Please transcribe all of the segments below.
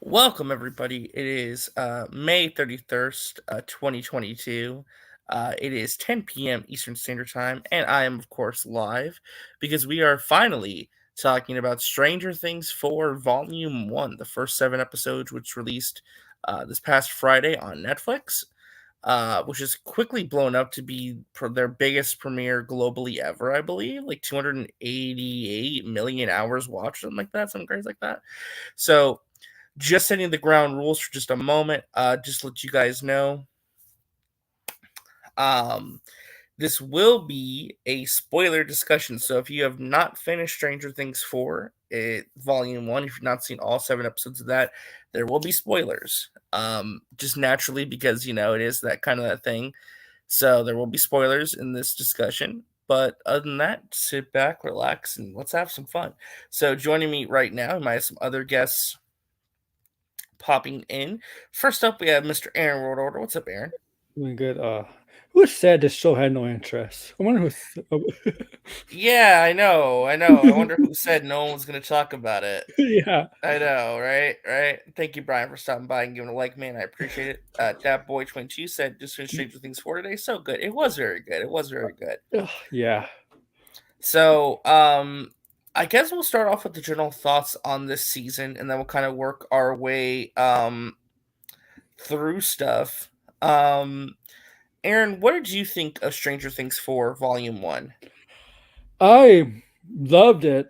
Welcome, everybody. It is May 31st, 2022. It is 10 p.m. Eastern Standard Time, and I am, of course, live because we are finally talking about Stranger Things 4 Volume 1, the first 7 episodes, which released this past Friday on Netflix, which is quickly blown up to be their biggest premiere globally ever, I believe, like 288 million hours watched, something like that, something crazy like that. So, just setting the ground rules for just a moment. Just to let you guys know. Um, this will be a spoiler discussion. So if you have not finished Stranger Things 4, Volume 1, if you've not seen all 7 episodes of that, there will be spoilers. Just naturally because, it is that kind of that thing. So there will be spoilers in this discussion. But other than that, sit back, relax, and let's have some fun. So joining me right now, we might have some other guests popping in. First up, we have Mr. Aaron World Order. What's up, Aaron? Doing good. Who said this show had no interest? I wonder who. Yeah, I know. I wonder who said no one was going to talk about it. Yeah. I know, right? Right. Thank you, Brian, for stopping by and giving a like, man. I appreciate it. Dat Boy 22 said just finished Stranger Things 4 today. So good. It was very good. It was very good. Ugh, yeah. So, I guess we'll start off with the general thoughts on this season, and then we'll kind of work our way through stuff. Aaron, what did you think of Stranger Things 4 Volume 1? I loved it.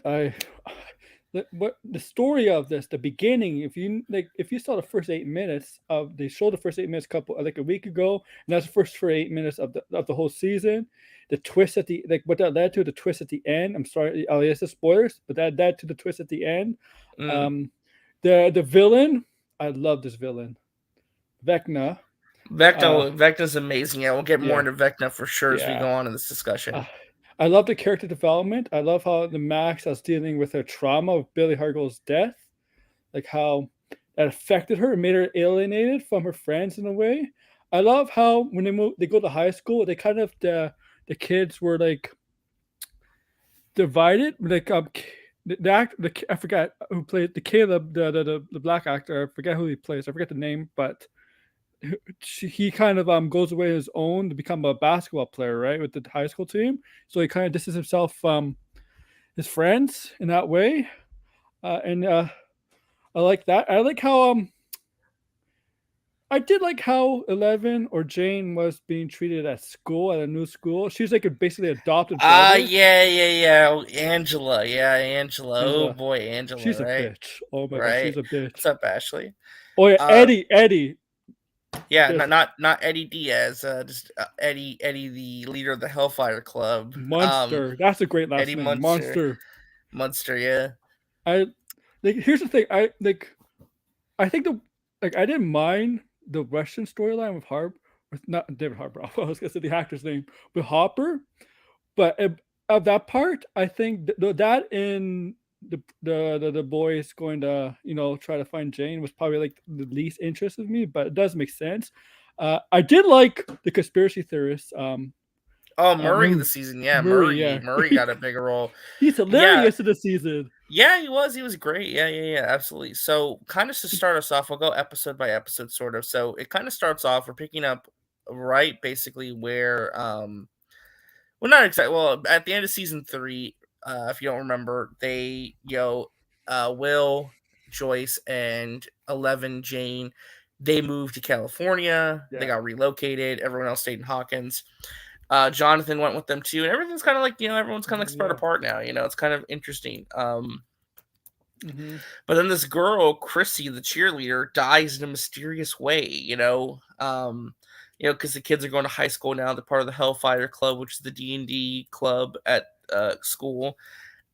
What the story of this, the beginning. If you saw the first 8 minutes of, they showed the first 8 minutes couple like a week ago, and that's the first for 8 minutes of the whole season. The twist at the what that led to, the twist at the end. I'm sorry, oh yes, the spoilers, but that led to the twist at the end. Mm. Um, the villain, I love this villain, Vecna. Vecna's amazing. Yeah, we'll get more Yeah, into Vecna for sure as we yeah. go on in this Uh, discussion. I love the character development. I love how the Max was dealing with her trauma of Billy Hargel's death, like how that affected her and made her alienated from her friends in a way. I love how when they go to high school, they kind of the kids were like divided. Like the act, I forgot who played the Caleb, the black actor. I forget who he plays. I forget the name, but he kind of goes away on his own to become a basketball player, right, with the high school team. So he kind of distances himself from his friends in that way, and I like that. I like how I did like how Eleven or Jane was being treated at school, at a new school. She's like a basically adopted brother. Yeah. Oh, Angela. Yeah, Angela. Oh Angela, boy, Angela, she's a right? bitch. Oh my god, Right. she's a bitch. What's up, Ashley? Oh yeah, Uh Eddie. yeah, There's not Eddie Diaz, just Eddie, the leader of the Hellfire Club. Monster. That's a great Eddie last name, Munster. Monster. Munster, yeah. I like. Here's the thing. I think the like I didn't mind the Russian storyline with Harp, with not David Harbour. I was gonna say the actor's name with Hopper, but of that part, I think that in the boys going to try to find Jane was probably like the least interest of me, but it does make sense. I did like the conspiracy theorists. Oh, Murray the season. Yeah, Murray, Murray. yeah, Murray got a bigger role. he's Yeah, hilarious in the season. yeah, he was. He was great. Yeah, absolutely. So, kind of to start us off, we'll go episode by episode, sort of. So, it kind of starts off. We're picking up right, basically where, well, not exactly. Well, at the end of season 3, if you don't remember, Will, Joyce, and 11, Jane, they moved to California. They Yeah. got relocated. Everyone else stayed in Hawkins. Jonathan went with them too, and everything's kind of like everyone's kind of like spread Yeah. apart now. It's kind of interesting. Mm-hmm. But then this girl, Chrissy, the cheerleader, dies in a mysterious way. Because the kids are going to high school now. They're part of the Hellfire Club, which is the D&D club at school.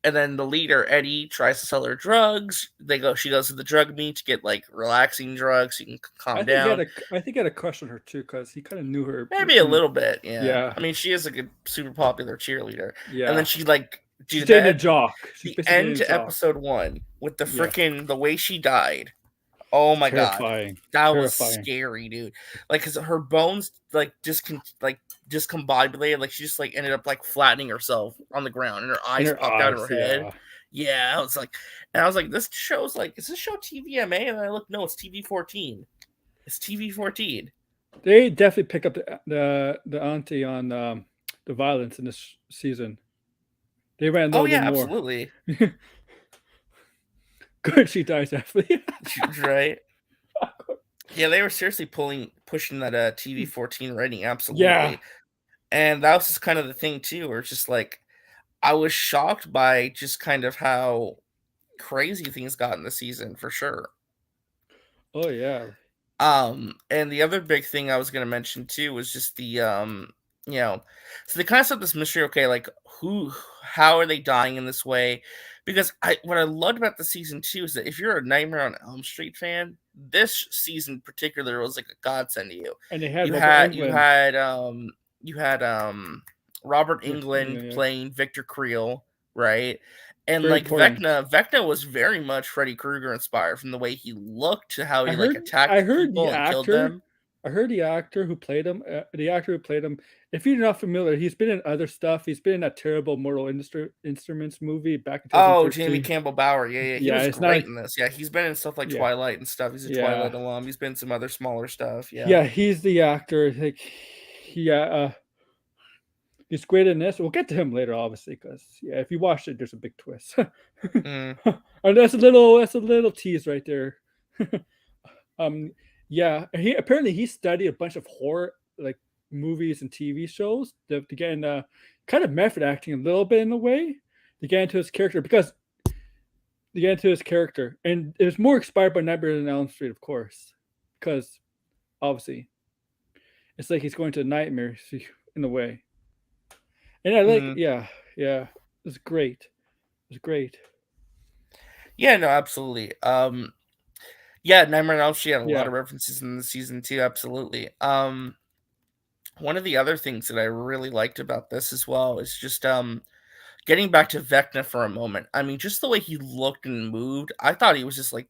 And then the leader, Eddie, tries to sell her drugs. She goes to the drug meet to get like relaxing drugs so you can calm down. I think he had a crush on her too because he kind of knew her Maybe a little bit, yeah. Yeah. I mean, she is a good, super popular cheerleader. And then Yeah. she like, She's dude, dating a that jock. She's the basically end dating a to jock. episode 1 with Yeah. the way she died. Oh my god, Terrifying. that was Terrifying. scary, dude. Like, cause her bones like discombobulated. Like she just like ended up like flattening herself on the ground, and her In eyes her popped out of eyes, her head. yeah. Yeah, I was like, this show's like, is this show TVMA? And I look, no, it's TV 14. It's TV 14. They definitely pick up the auntie on the violence in this season. They ran a Oh little bit yeah, more. absolutely. Good, she dies definitely. Right. Yeah, they were seriously pushing that TV 14 rating, Yeah. absolutely. And that was just kind of the thing too, where it's just like I was shocked by just kind of how crazy things got in the season for sure. Oh yeah. And the other big thing I was gonna mention too was just you know, so they kind of set this mystery, okay, like how are they dying in this way? Because what I loved about the season two is that if you're a Nightmare on Elm Street fan, this season in particular was like a godsend to you. And they had You Robert had you Englund. had um you had Robert England Yeah. playing Victor Creel, right? And Very like important. Vecna was very much Freddy Krueger inspired from the way he looked to how I he like heard I attacked heard the people and killed actor them. I heard the actor who played him, if you're not familiar, he's been in other stuff. He's been in that terrible Mortal Instruments movie back in Oh, Jamie 2013. Campbell Bower. Yeah, yeah. He Yeah, was it's not great in this. Yeah, he's been in stuff like yeah, Twilight and stuff. He's a yeah. Twilight alum. He's been in some other smaller stuff. Yeah. Yeah, he's the actor, like, yeah, he's great in this. We'll get to him later, obviously, because yeah, if you watch it, there's a big twist. Mm, And that's a little tease right there. Um, yeah, he apparently he studied a bunch of horror like movies and TV shows to get in kind of method acting a little bit in a way to get into his character because to get into his character, and it was more inspired by Nightmare on Elm Street, of course, because obviously it's like he's going to nightmares in a way, and I like mm. yeah, it's great, it's great, Yeah, no, absolutely. Yeah, Nightmare on Elm Street had a lot yeah. of references in the season too. Absolutely. One of the other things that I really liked about this as well is just getting back to Vecna for a moment. I mean, just the way he looked and moved, I thought he was just like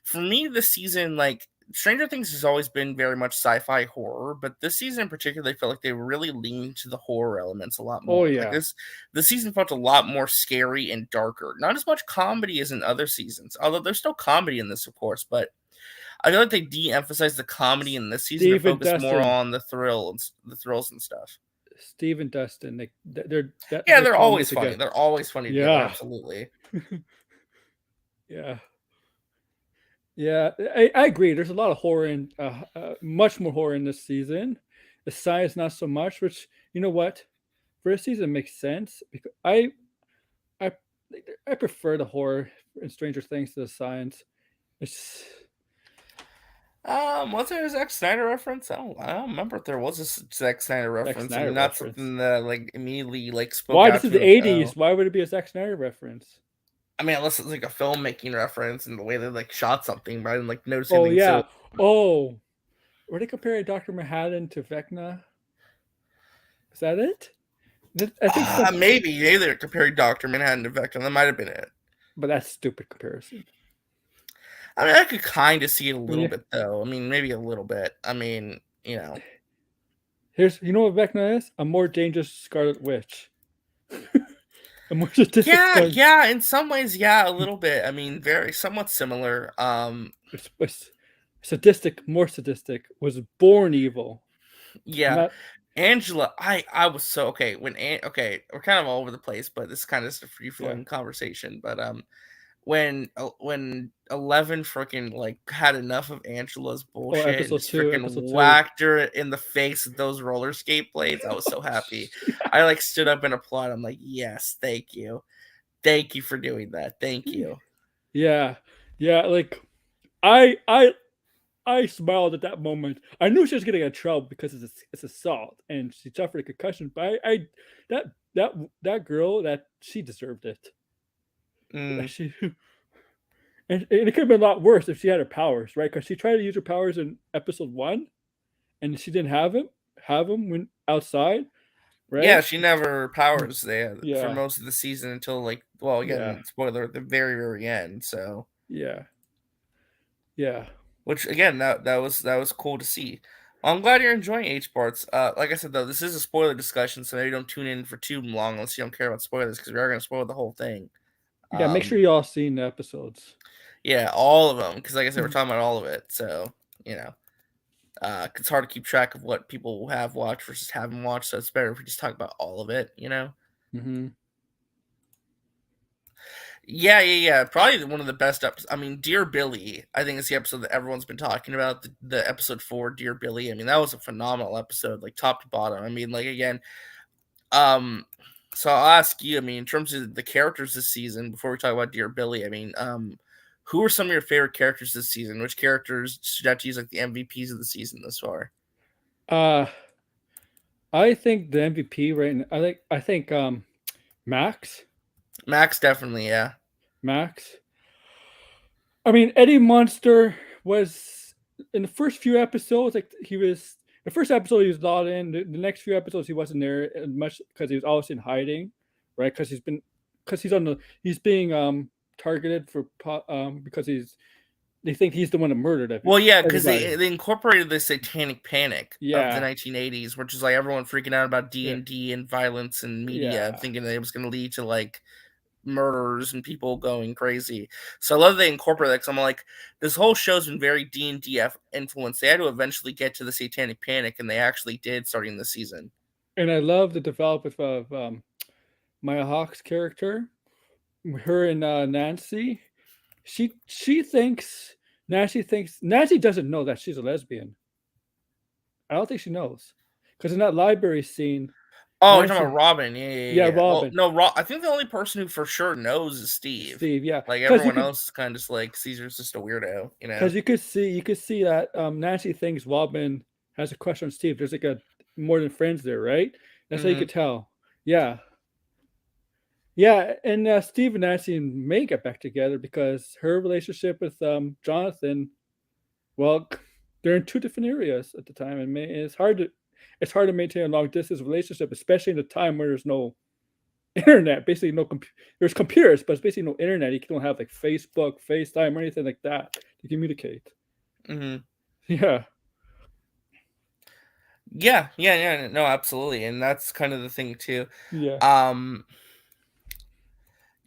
for me this season, like Stranger Things has always been very much sci-fi horror, but this season in particular, I felt like they really leaned to the horror elements a lot Oh more. Like yeah, this season felt a lot more scary and darker. Not as much comedy as in other seasons, although there's still comedy in this, of course, but I feel like they de-emphasized the comedy in this season to Steve focus more Dustin, on the thrills and stuff. Steve Dustin, like Yeah, their they're comedy always funny. together. They're always funny together. Yeah, Absolutely. yeah, yeah. I agree. There's a lot of horror in, much more horror in this season. The science not so much. Which you know what, for this season it makes sense because I I prefer the horror in Stranger Things to the science. It's Was there a Zack Snyder reference? I don't remember if there was a Zack Snyder Zack reference. I Snyder mean, not reference. something that like immediately like spoke Why this out is to me the like, '80s? oh. Why would it be a Zack Snyder reference? I mean, unless it's like a filmmaking reference and the way they like shot something, but I didn't like notice Oh anything. yeah. So, Oh, were they comparing Doctor Manhattan to Vecna? Is that it? I think so, maybe they're comparing Doctor Manhattan to Vecna. That might have been it. but that's stupid comparison. I mean, I could kind of see it a little Yeah. bit though. I mean, maybe a little bit. I mean, you know. Here's you know what Vecna is? A more dangerous Scarlet Witch. A more sadistic Yeah, Scarlet. yeah, in some ways, yeah, a little bit. I mean, very somewhat similar. It's sadistic, more sadistic. Was born evil. Yeah. Not Angela, I was so okay okay, we're kind of all over the place, but this is kind of just a free yeah. flowing conversation. But when 11 freaking like had enough of Angela's Oh, bullshit and episode just two. freaking Episode two. whacked her in the face with those roller skate blades, I was so happy. I like stood up and applauded. I'm like, yes, thank you for doing that, thank you. Yeah, yeah. Like I, I, I smiled at that moment. I knew she was getting in trouble because it's assault and she suffered a concussion. But that that girl that she deserved it. Mm. She and it could have been a lot worse if she had her powers, right? Because she tried to use her powers in episode one, and she didn't have them when outside, Yeah, right? she never powers there for Yeah, most of the season until like, well, yeah, again, spoiler at the very, very end. So, yeah, yeah. which again, that was cool to see. I'm glad you're enjoying H parts. Like I said though, this is a spoiler discussion, so maybe don't tune in for too long unless you don't care about spoilers because we are going to spoil the whole thing. Yeah, make sure Um, you all seen the episodes. yeah, all of them, because like I said, we're Mhm. talking about all of it. So you know, it's hard to keep track of what people have watched versus haven't watched. So it's better if we just talk about all of it. You know. Mm-hmm. Yeah, yeah, yeah. Probably one of the best episodes. I mean, Dear Billy, I think it's the episode that everyone's been talking about. The episode 4, Dear Billy. I mean, that was a phenomenal episode, like top to bottom. I mean, like again, um, so I'll ask you. I mean, in terms of the characters this season, before we talk about Dear Billy, I mean, who are some of your favorite characters this season? Which characters stood out to you as like the MVPs of the season thus far? Uh, I think the MVP right now. I think Max. Max, definitely, yeah. Max. I mean, Eddie Munster was in the first few episodes. Like he was the first episode, he was not in. The next few episodes, he wasn't there as much because he was always in hiding, right? Because he's on the he's being targeted for because they think he's the one that murdered Well, yeah, because everybody. they incorporated the Satanic Panic of the Yeah, 1980s, which is like everyone freaking out about D yeah, and D and violence and media, yeah. thinking that it was going to lead to like murders and people going crazy. So I love they incorporate that. Because I'm like, this whole show's been very D&D influenced. They had to eventually get to the Satanic Panic, and they actually did starting this season. And I love the development of Maya Hawke's character, her and Nancy. Nancy doesn't know that she's a lesbian. I don't think she knows because in that library scene, Oh, you're talking about Nancy, Robin? Yeah, yeah, yeah, yeah, yeah. Well, Robin, no, I think the only person who for sure knows is Steve. Steve, yeah, Like because everyone else is kind of just like Caesar's just a weirdo, you know. you could see that Nancy thinks Robin has a crush on Steve. There's like a more than friends there, right? That's how you Hmm. could tell. Yeah, yeah, and Steve and Nancy may get back together because her relationship with Jonathan, well, they're in two different areas at the time, and it's hard to maintain a long distance relationship, especially in a time where there's no internet. Basically, there's computers, but it's basically no internet. You don't have like Facebook, FaceTime, or anything like that to communicate. Hmm. Yeah, Yeah, yeah, yeah. No, absolutely, and that's kind of the thing too. yeah. Um,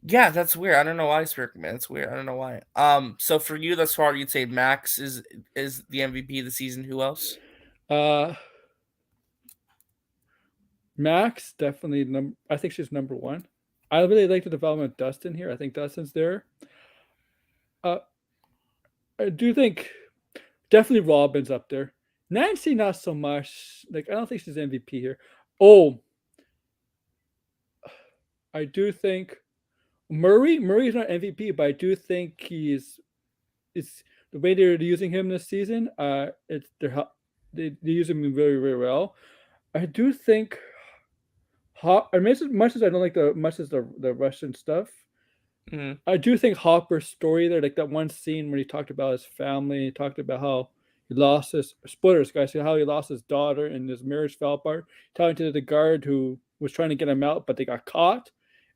yeah, that's weird. I don't know why Spirit Man. It's weird. I don't know why. So for you thus far, you'd say Max is the MVP of the season. Who else? Uh, Max definitely I think she's number one. I really like the development of Dustin here. I think Dustin's there. Uh, I do think definitely Robin's up there. Nancy, not so much. Like I don't think she's MVP here. Oh, I do think Murray's not MVP, but I do think it's the way they're using him this season. They use him very very well. I do think. I mean, as much as I don't like the Russian stuff, Mm, I do think Hopper's story there, like that one scene where he talked about his family, he talked about how he lost his spoilers, guys, how he lost his daughter and his marriage fell apart, talking to the guard who was trying to get him out, but they got caught,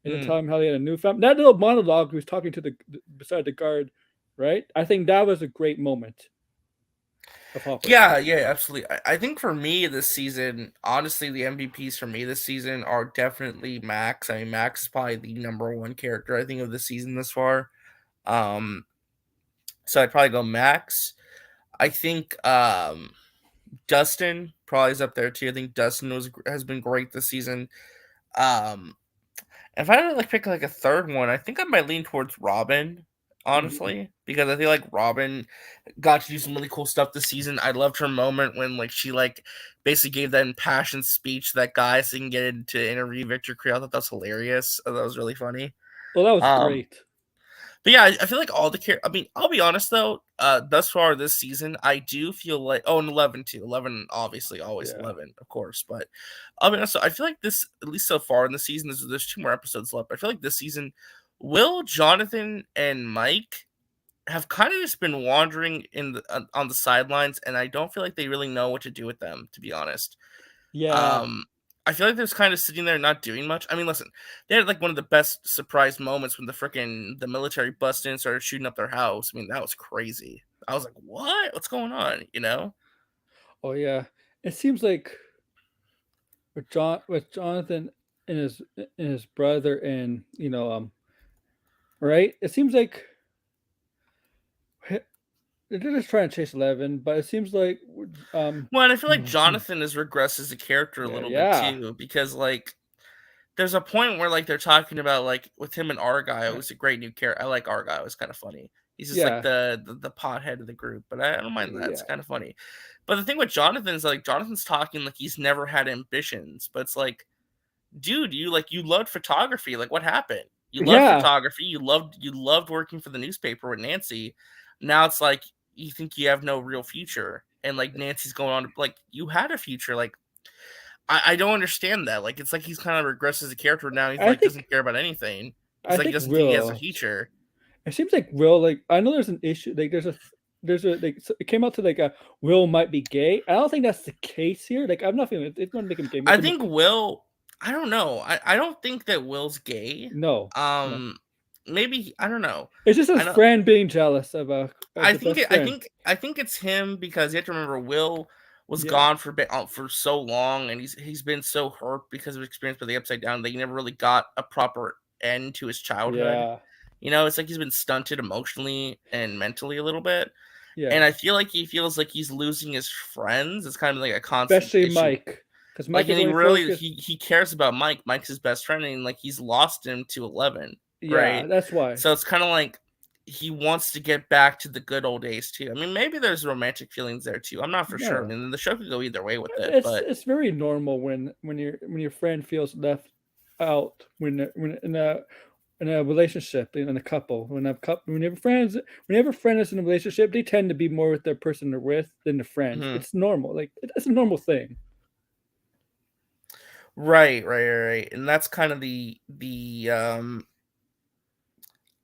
and then mm. telling him how he had a new family. That little monologue he was talking to beside the guard, right? I think that was a great moment of Hopper. Yeah, yeah, absolutely. I think for me this season, honestly, the MVPs for me this season are definitely Max. I mean, Max is probably the number one character I think of the season this far. Um, so I'd probably go Max. I think Dustin probably is up there too. I think Dustin has been great this season. Um, if I had to like pick like a third one, I think I might lean towards Robin, Mhm. honestly, because I feel like Robin got to do some really cool stuff this season. I loved her moment when like she like basically gave that impassioned speech to that guy so he can get into interview Victor Creel. I thought that was hilarious. I thought that was really funny. Oh, that was Um, great. but yeah, I feel like all the I mean, I'll be honest though. Thus far this season, I do feel like and 11 too. 11, obviously, always Yeah. 11, of course. But I'll be honest. I feel like this, at least so far in the season, there's two more episodes left. I feel like this season, Will, Jonathan, and Mike have kind of just been wandering on the sidelines, and I don't feel like they really know what to do with them. To be honest, Yeah. um, I feel like they're just kind of sitting there not doing much. I mean, listen, they had like one of the best surprise moments when the military busted in and started shooting up their house. I mean, that was crazy. I was like, "What? What's going on?" You know? Oh yeah. It seems like with Jonathan and his brother and right? It seems like they're just trying to chase 11, but it seems like Well, and I feel like hmm, Jonathan has regressed as a character a yeah, little bit yeah, too, because like there's a point where like they're talking about like with him and Argyle, yeah, who's a great new character. I like Argyle; it's kind of funny. He's just like yeah, the pothead of the group, but I don't mind that. It's yeah. kind of funny. But the thing with Jonathan is like Jonathan's talking like he's never had ambitions, but it's like, dude, you loved photography. Like, what happened? You loved Yeah, photography. You loved working for the newspaper with Nancy. Now it's like you think you have no real future, and like Nancy's going on to like you had a future. Like I don't understand that. Like it's like he's kind of regressed as a character now. He's I like think doesn't care about anything. He's I like he think doesn't think he has a Will. future. It seems like Will. Like I know there's an issue. Like there's a like it came out to like a Will might be gay. I don't think that's the case here. Like I'm not feeling it's going to make him gay. I Make him think Will. I don't know. I don't think that Will's gay. no, no. Um, maybe I don't know. It's just I his know. friend being jealous of I the think best it, I friend. think I think it's him because you have to remember Will was Yeah, gone for so long, and he's been so hurt because of his experience with the Upside Down that he never really got a proper end to his childhood. yeah, It's like he's been stunted emotionally and mentally a little bit, yeah. and I feel like he feels like he's losing his friends. It's kind of like a constant Especially issue. Mike, because Like, Mike and is he only really focused. he cares about Mike. Mike's his best friend, and like he's lost him to 11, Yeah, right? that's why. So it's kind of like he wants to get back to the good old days too. I mean, maybe there's romantic feelings there too. I'm not for sure. I No, mean, the show could go either way with it, it's but it's very normal when your friend feels left out when in a relationship in a couple whenever a friend is in a relationship they tend to be more with their person they're with than the friends. mhm. It's normal. Like it's a normal thing. Right. And that's kind of the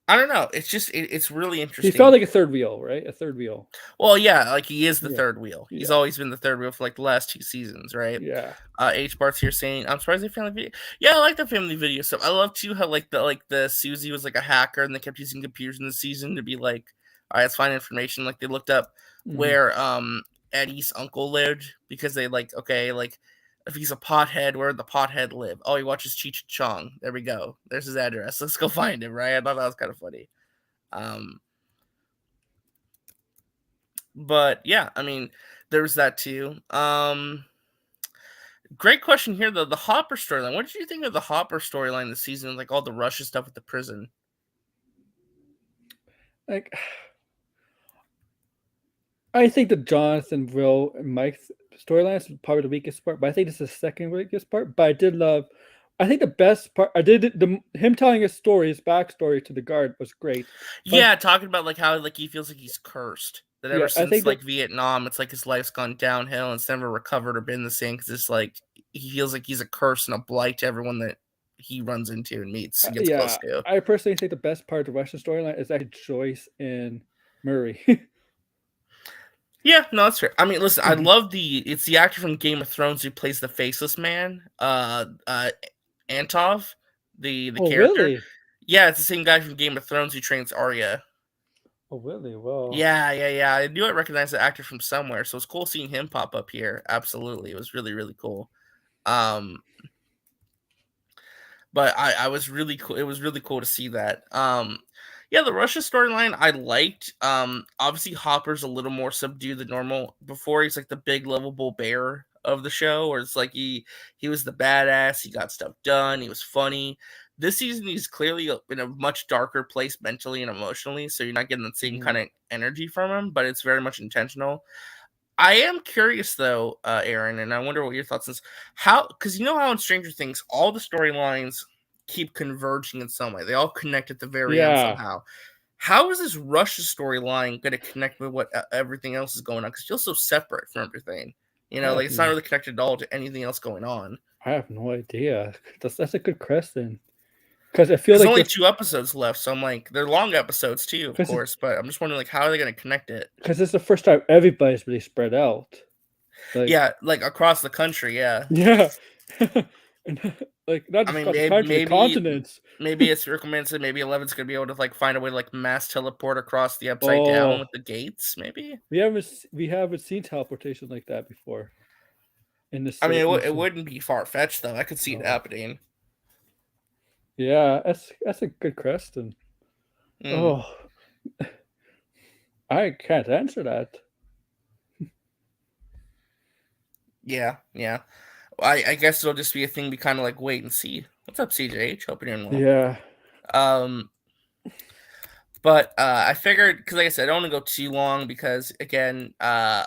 I don't know. It's just it's really He felt interesting. like a third wheel, right? A third wheel. Well, yeah, like he is the Yeah, third wheel. He's yeah, always been the third wheel for like the last two seasons, right? yeah. H Bart's here saying, "I'm surprised they family video." Yeah, I like the family video stuff. I love too how like the Susie was like a hacker and they kept using computers in the season to be like, all right, let's find information. Like they looked up Hmm. where Eddie's uncle lived because they like okay like if he's a pothead, where would the pothead live? Oh, he watches Cheech and Chong. There we go. There's his address. Let's go find him. Right? I thought that was kind of funny. Um, but yeah, I mean, there was that too. Great question here though. The Hopper storyline. What did you think of the Hopper storyline this season? Like all the Russia stuff at the prison. Like I think the Jonathan, Will, and Mike's storylines is probably the weakest part, but I think this is the second weakest part. But I did love. I think the best part. I did the him telling his story, his backstory to the guard was great. But Yeah, talking about like how like he feels like he's cursed. That ever yeah, I since think that like Vietnam, it's like his life's gone downhill and it's never recovered or been the same because it's like he feels like he's a curse and a blight to everyone that he runs into and meets and gets close yeah, to. I personally think the best part of the Russian storyline is actually Joyce and Murray. Yeah, no, that's fair. I mean, listen, I love it's the actor from Game of Thrones who plays the faceless man, Antov, the Oh, character. really? Yeah, it's the same guy from Game of Thrones who trains Arya. Oh, really? Well, Yeah. I knew I recognized the actor from somewhere, so it's cool seeing him pop up here. Absolutely, it was really really cool. Um, but I was really cool. It was really cool to see that. Yeah, the Russia storyline I liked. Obviously Hopper's a little more subdued than normal. Before he's like the big lovable bear of the show, where it's like he was the badass. He got stuff done. He was funny. This season he's clearly in a much darker place mentally and emotionally, so you're not getting the same mhm. kind of energy from him. But it's very much intentional. I am curious though, Aaron, and I wonder what your thoughts is. How, because you know how in Stranger Things, all the storylines keep converging in some way. They all connect at the very end Yeah, somehow. How is this Russia storyline going to connect with what everything else is going on? Because it feels so separate from everything. I Like have it's not no, really connected at all to anything else going on. I have no idea. That's a good question because I feel Because like only they're 2 episodes left, so I'm like, they're long episodes too, of because course. But I'm just wondering, like, how are they going to connect it? it's the first time everybody's really spread out. Like Yeah, like across the country. Yeah. yeah, and like not I just mean, across the maybe country, the continents. maybe it's recommended. Maybe 11's gonna be able to like find a way to like mass teleport across the upside down Oh, with the gates. Maybe. we haven't seen teleportation like that before I mean, in the it show. wouldn't be far fetched though. I could see it Oh, happening. yeah, that's a good question. Mm, Oh, I can't answer that. yeah, yeah. I guess it'll just be a thing we kind of like wait and see. What's up, CJH? Hope you're doing well. Yeah. Um, but I figured because, like I said, I don't want to go too long because again, I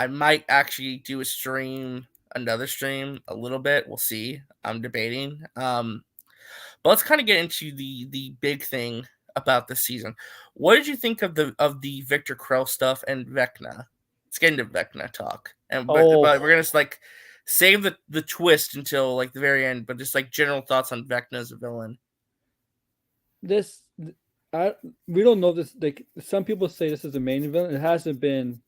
might actually do a stream, another stream, a little bit. We'll see. I'm debating. But let's kind of get into the big thing about this season. What did you think of the Victor Krell stuff and Vecna? Let's get into Vecna talk, and but Oh, we're gonna like save the twist until like the very end. But just like general thoughts on Vecna as a villain. this I we don't know this. Like some people say, this is the main villain. It hasn't been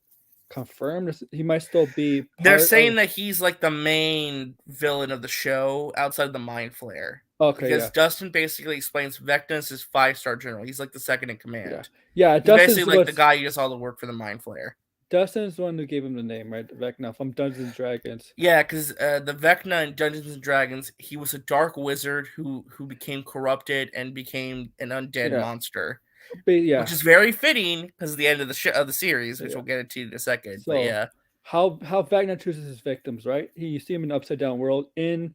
confirmed. He might still be They're part saying of. that he's like the main villain of the show outside of the Mind Flayer. Okay, Because yeah, Dustin basically explains Vecna is his 5-star general. He's like the second in yeah, command. yeah. He's basically Dustin's like the what's guy who does all the work for the Mind Flayer. Dustin's the one who gave him the name, right? Vecna from Dungeons and Dragons. Yeah, because the Vecna in Dungeons and Dragons, he was a dark wizard who became corrupted and became an undead Yeah, monster, but which yeah, is very fitting because of the end of the series, which yeah. we'll get into in a second. But So yeah, how Vecna chooses his victims, right? You see him in the upside down world in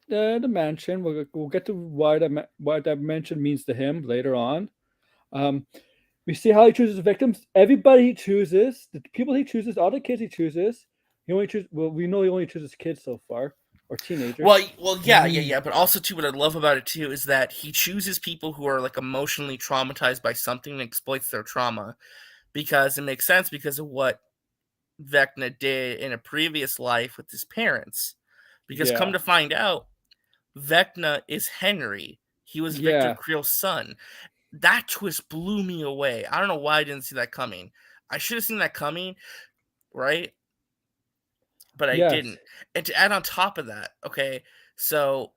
the mansion. We'll get to why that mansion means to him later on. Um, we see how he chooses victims. Everybody he chooses, the people he chooses, all the kids he chooses. He only chooses. Well, we know he only chooses kids so far, or teenagers. yeah. But also too, what I love about it too is that he chooses people who are like emotionally traumatized by something and exploits their trauma because it makes sense because of what Vecna did in a previous life with his parents. Because come Yeah, to find out, Vecna is Henry. He was Victor yeah, Creel's son. That twist blew me away. I don't know why I didn't see that coming. I should have seen that coming, right? But I yes, didn't. And to add on top of that, okay, so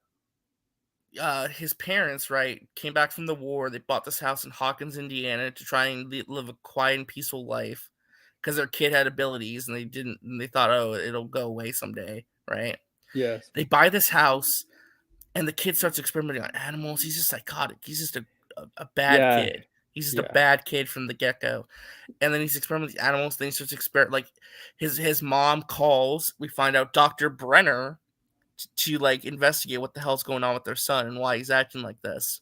his parents, right, came back from the war. They bought this house in Hawkins, Indiana, to try and live a quiet and peaceful life because their kid had abilities, and they didn't. And they thought, oh, it'll go away someday, right? yes, They buy this house, and the kid starts experimenting on animals. He's just psychotic. He's just a bad yeah, kid. He's just a yeah, bad kid from the get go. And then he's experimenting with animals. Then he starts like his mom calls. We find out Dr. Brenner to like investigate what the hell's going on with their son and why he's acting like this.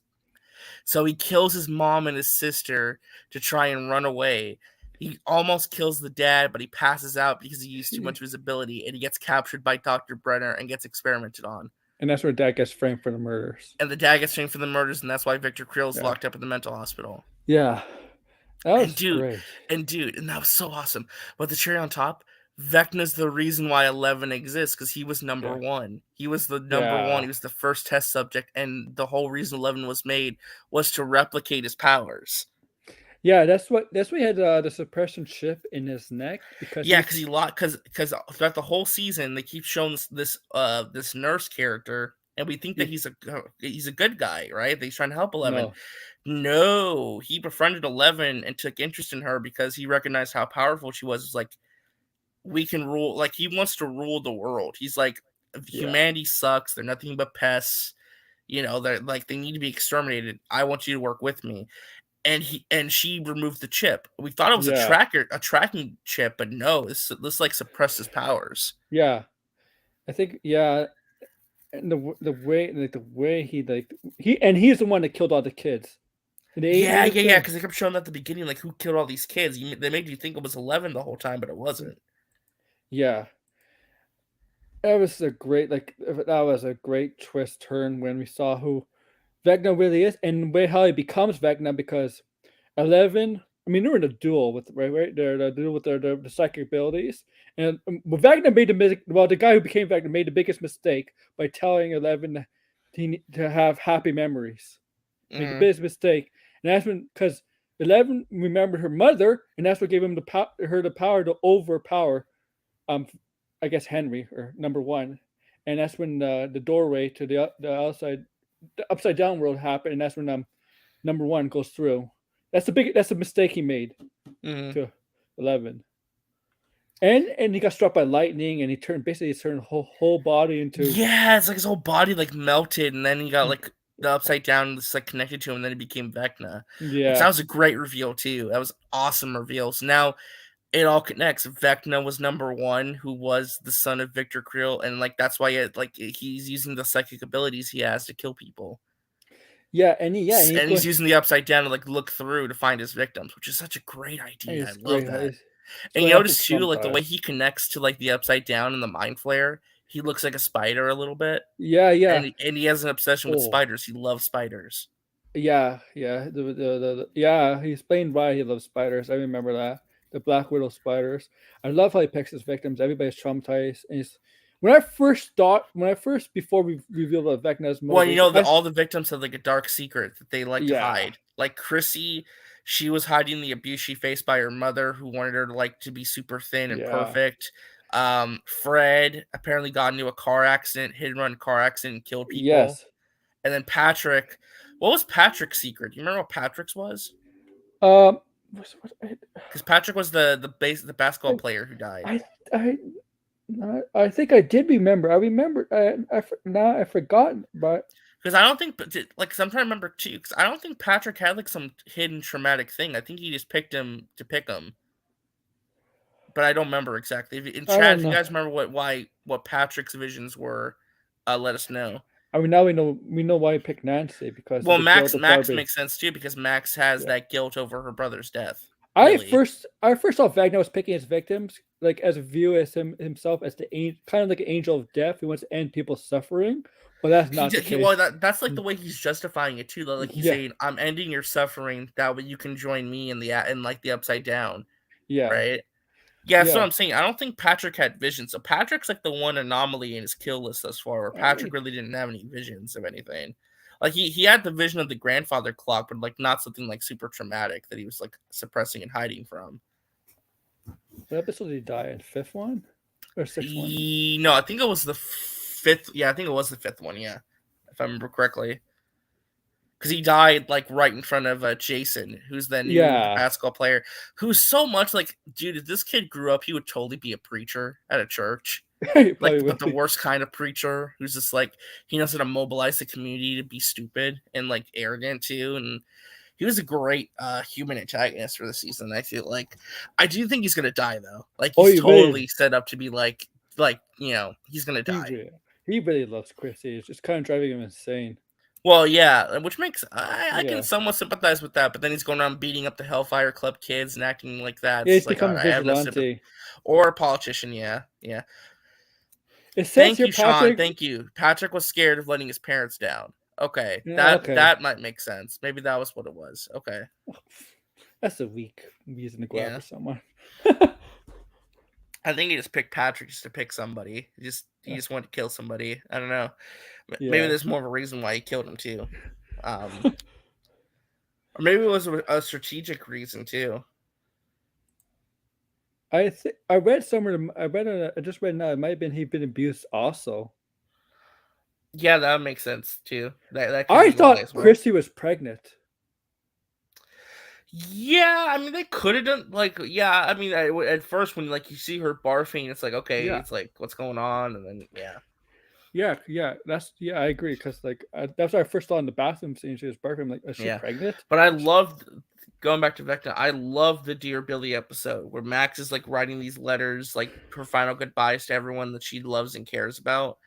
So he kills his mom and his sister to try and run away. He almost kills the dad, but he passes out because he used too much of his ability, and he gets captured by Dr. Brenner and gets experimented on. and that's where Dad gets framed for the murders. And the dad gets framed for the murders, and that's why Victor Creel is Yeah, locked up in the mental hospital. yeah, that And was dude, great. and that was so awesome. But the cherry on top, Vecna's the reason why 11 exists because he was number Yeah, one. He was the number one. yeah. He was the first test subject, and the whole reason 11 was made was to replicate his powers. Yeah, that's what he had the suppression chip in his neck because he Yeah, was. because he lost because throughout the whole season they keep showing this nurse character, and we think that Yeah, he's a good guy, right? That he's trying to help 11. no, No, he befriended 11 and took interest in her because he recognized how powerful she was. It's like we can rule. Like he wants to rule the world. He's like yeah, humanity sucks. They're nothing but pests. You know, they're like they need to be exterminated. I want you to work with me. And she removed the chip. We thought it was yeah, a tracking chip, but no, this like suppressed his powers. yeah. I think yeah, and the way like the way he's the one that killed all the kids. They even Yeah. say Because they kept showing at the beginning like who killed all these kids. They made you think it was 11 the whole time, but it wasn't. yeah. That was a great that was a great twist turn when we saw who Vecna really is and way how he becomes Vecna because 11. I mean, they're in a duel with right. They're the duel with the psychic abilities, and Wagner made the guy who became Wagner made the biggest mistake by telling 11 to have happy memories. Made the Mm, biggest mistake, and that's when because 11 remembered her mother, and that's what gave him her the power to overpower, um, I guess Henry or number one, and that's when the doorway to the outside, the upside down world happened, and that's when number one goes through. That's a mistake he made mm. to 11. And he got struck by lightning and he turned basically his whole body into Yeah, it's like his whole body like melted, and then he got like the Upside Down was like connected to him, and then he became Vecna, which that Yeah. was a great reveal too. That was awesome reveal. So now it all connects. Vecna was number one, who was the son of Victor Creel, and like that's why he's using the psychic abilities he has to kill people, Yeah, and he's and he's going. using the Upside Down to like look through to find his victims, which is such a great And idea. I it's love great. that. It's And you going after notice too, like the traumatized. way he connects to like the Upside Down and the Mind Flare, he looks like a spider a little bit, Yeah, yeah. and he has an obsession with Oh, spiders. He loves spiders. yeah, yeah. Yeah, he explained why he loves spiders. I remember that. The Black Widow spiders. I love how he picks his victims. Everybody's traumatized. And he's, when I first, before we revealed the Vecna's Well, you motivation, know that all the victims have like a dark secret that they like to yeah, hide. Like Chrissy, she was hiding the abuse she faced by her mother, who wanted her to like to be super thin and yeah, perfect. Fred apparently got into a car accident, hit and run car accident, and killed people. yes. And then Patrick, what was Patrick's secret? Do you remember what Patrick's was? Um, what, Because Patrick was the basketball I, player who died. I, I, I think I did remember. I remember. Now I forgot, but Because I don't think, like, 'cause I'm trying to remember too. Because I don't think Patrick had like some hidden traumatic thing. I think he just picked him to pick him, but I don't remember exactly. In I chat, don't if you know. guys remember what Patrick's visions were, let us know. I mean, now we know why he picked Nancy because of Well, the guilt of Max Darby. makes sense too because Max has Yeah. that guilt over her brother's death. I Billy, first I first saw Wagner was picking his victims like as a view as himself as the kind of like an angel of death who wants to end people's suffering, but that's not the well case. that's like the way he's justifying it too. Though. Like he's Yeah, saying, "I'm ending your suffering. That way you can join me in like the upside down." yeah, Right? Yeah, that's what yeah. I'm saying. I don't think Patrick had visions. So Patrick's like the one anomaly in his kill list thus far, where Patrick I really didn't have any visions of anything. Like he had the vision of the grandfather clock, but like not something like super traumatic that he was like suppressing and hiding from. what episode did he die in? Fifth one or sixth one? No, I think it was the fifth. Yeah, I think it was the fifth one. Yeah, if I remember correctly, because he died like right in front of Jason, who's the Yeah, basketball player, who's so much like, dude. If this kid grew up, he would totally be a preacher at a church. he Like, probably will but the be. worst kind of preacher who's just like he knows how to mobilize the community to be stupid and like arrogant too. And he was a great human antagonist for the season. I feel like I do think he's gonna die though. Like Oh, he's he really, totally set up to be he's gonna he die. really, he really loves Chrissy. It's just kind of driving him insane. Well, yeah, which makes I can Yeah, somewhat sympathize with that. But then he's going around beating up the Hellfire Club kids and acting like that. yeah. It's He's like, become all a right, I have no sympathy. vigilante. Or a politician, yeah, yeah. It says Thank here, you, Sean. Patrick. Thank you. Patrick was scared of letting his parents down. Okay, Yeah, that okay. that might make sense. Maybe that was what it was. Okay, That's a weak reason to go yeah. after someone. I think he just picked Patrick just to pick somebody. He just wanted to kill somebody. I don't know. Maybe Yeah. there's more of a reason why he killed him too. Um, or maybe it was a strategic reason too. I read somewhere. I just read now. It might have been he'd been abused also. Yeah, that would make sense too. That could I be why thought as well. Chrissy was pregnant. Yeah, I mean they could have done like yeah. I mean at first when like you see her barfing, it's like okay, Yeah, it's like what's going on, and then yeah. yeah. I agree because like that's what I first saw in the bathroom scene. She was barfing. I'm like, is she Yeah. pregnant? But I loved going back to Vecna, I love the Dear Billy episode where Max is like writing these letters, like her final goodbyes to everyone that she loves and cares about.